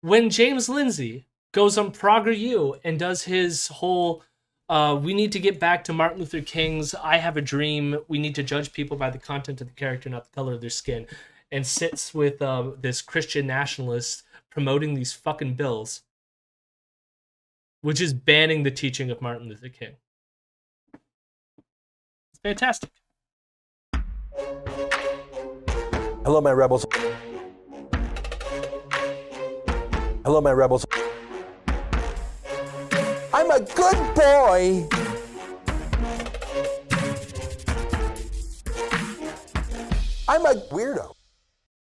when James Lindsay goes on ProgRU and does his whole, we need to get back to Martin Luther King's I Have a Dream, we need to judge people by the content of the character, not the color of their skin, and sits with this Christian nationalist promoting these fucking bills, which is banning the teaching of Martin Luther King. It's fantastic. Hello, my rebels. Hello, my rebels. I'm a good boy. I'm a weirdo.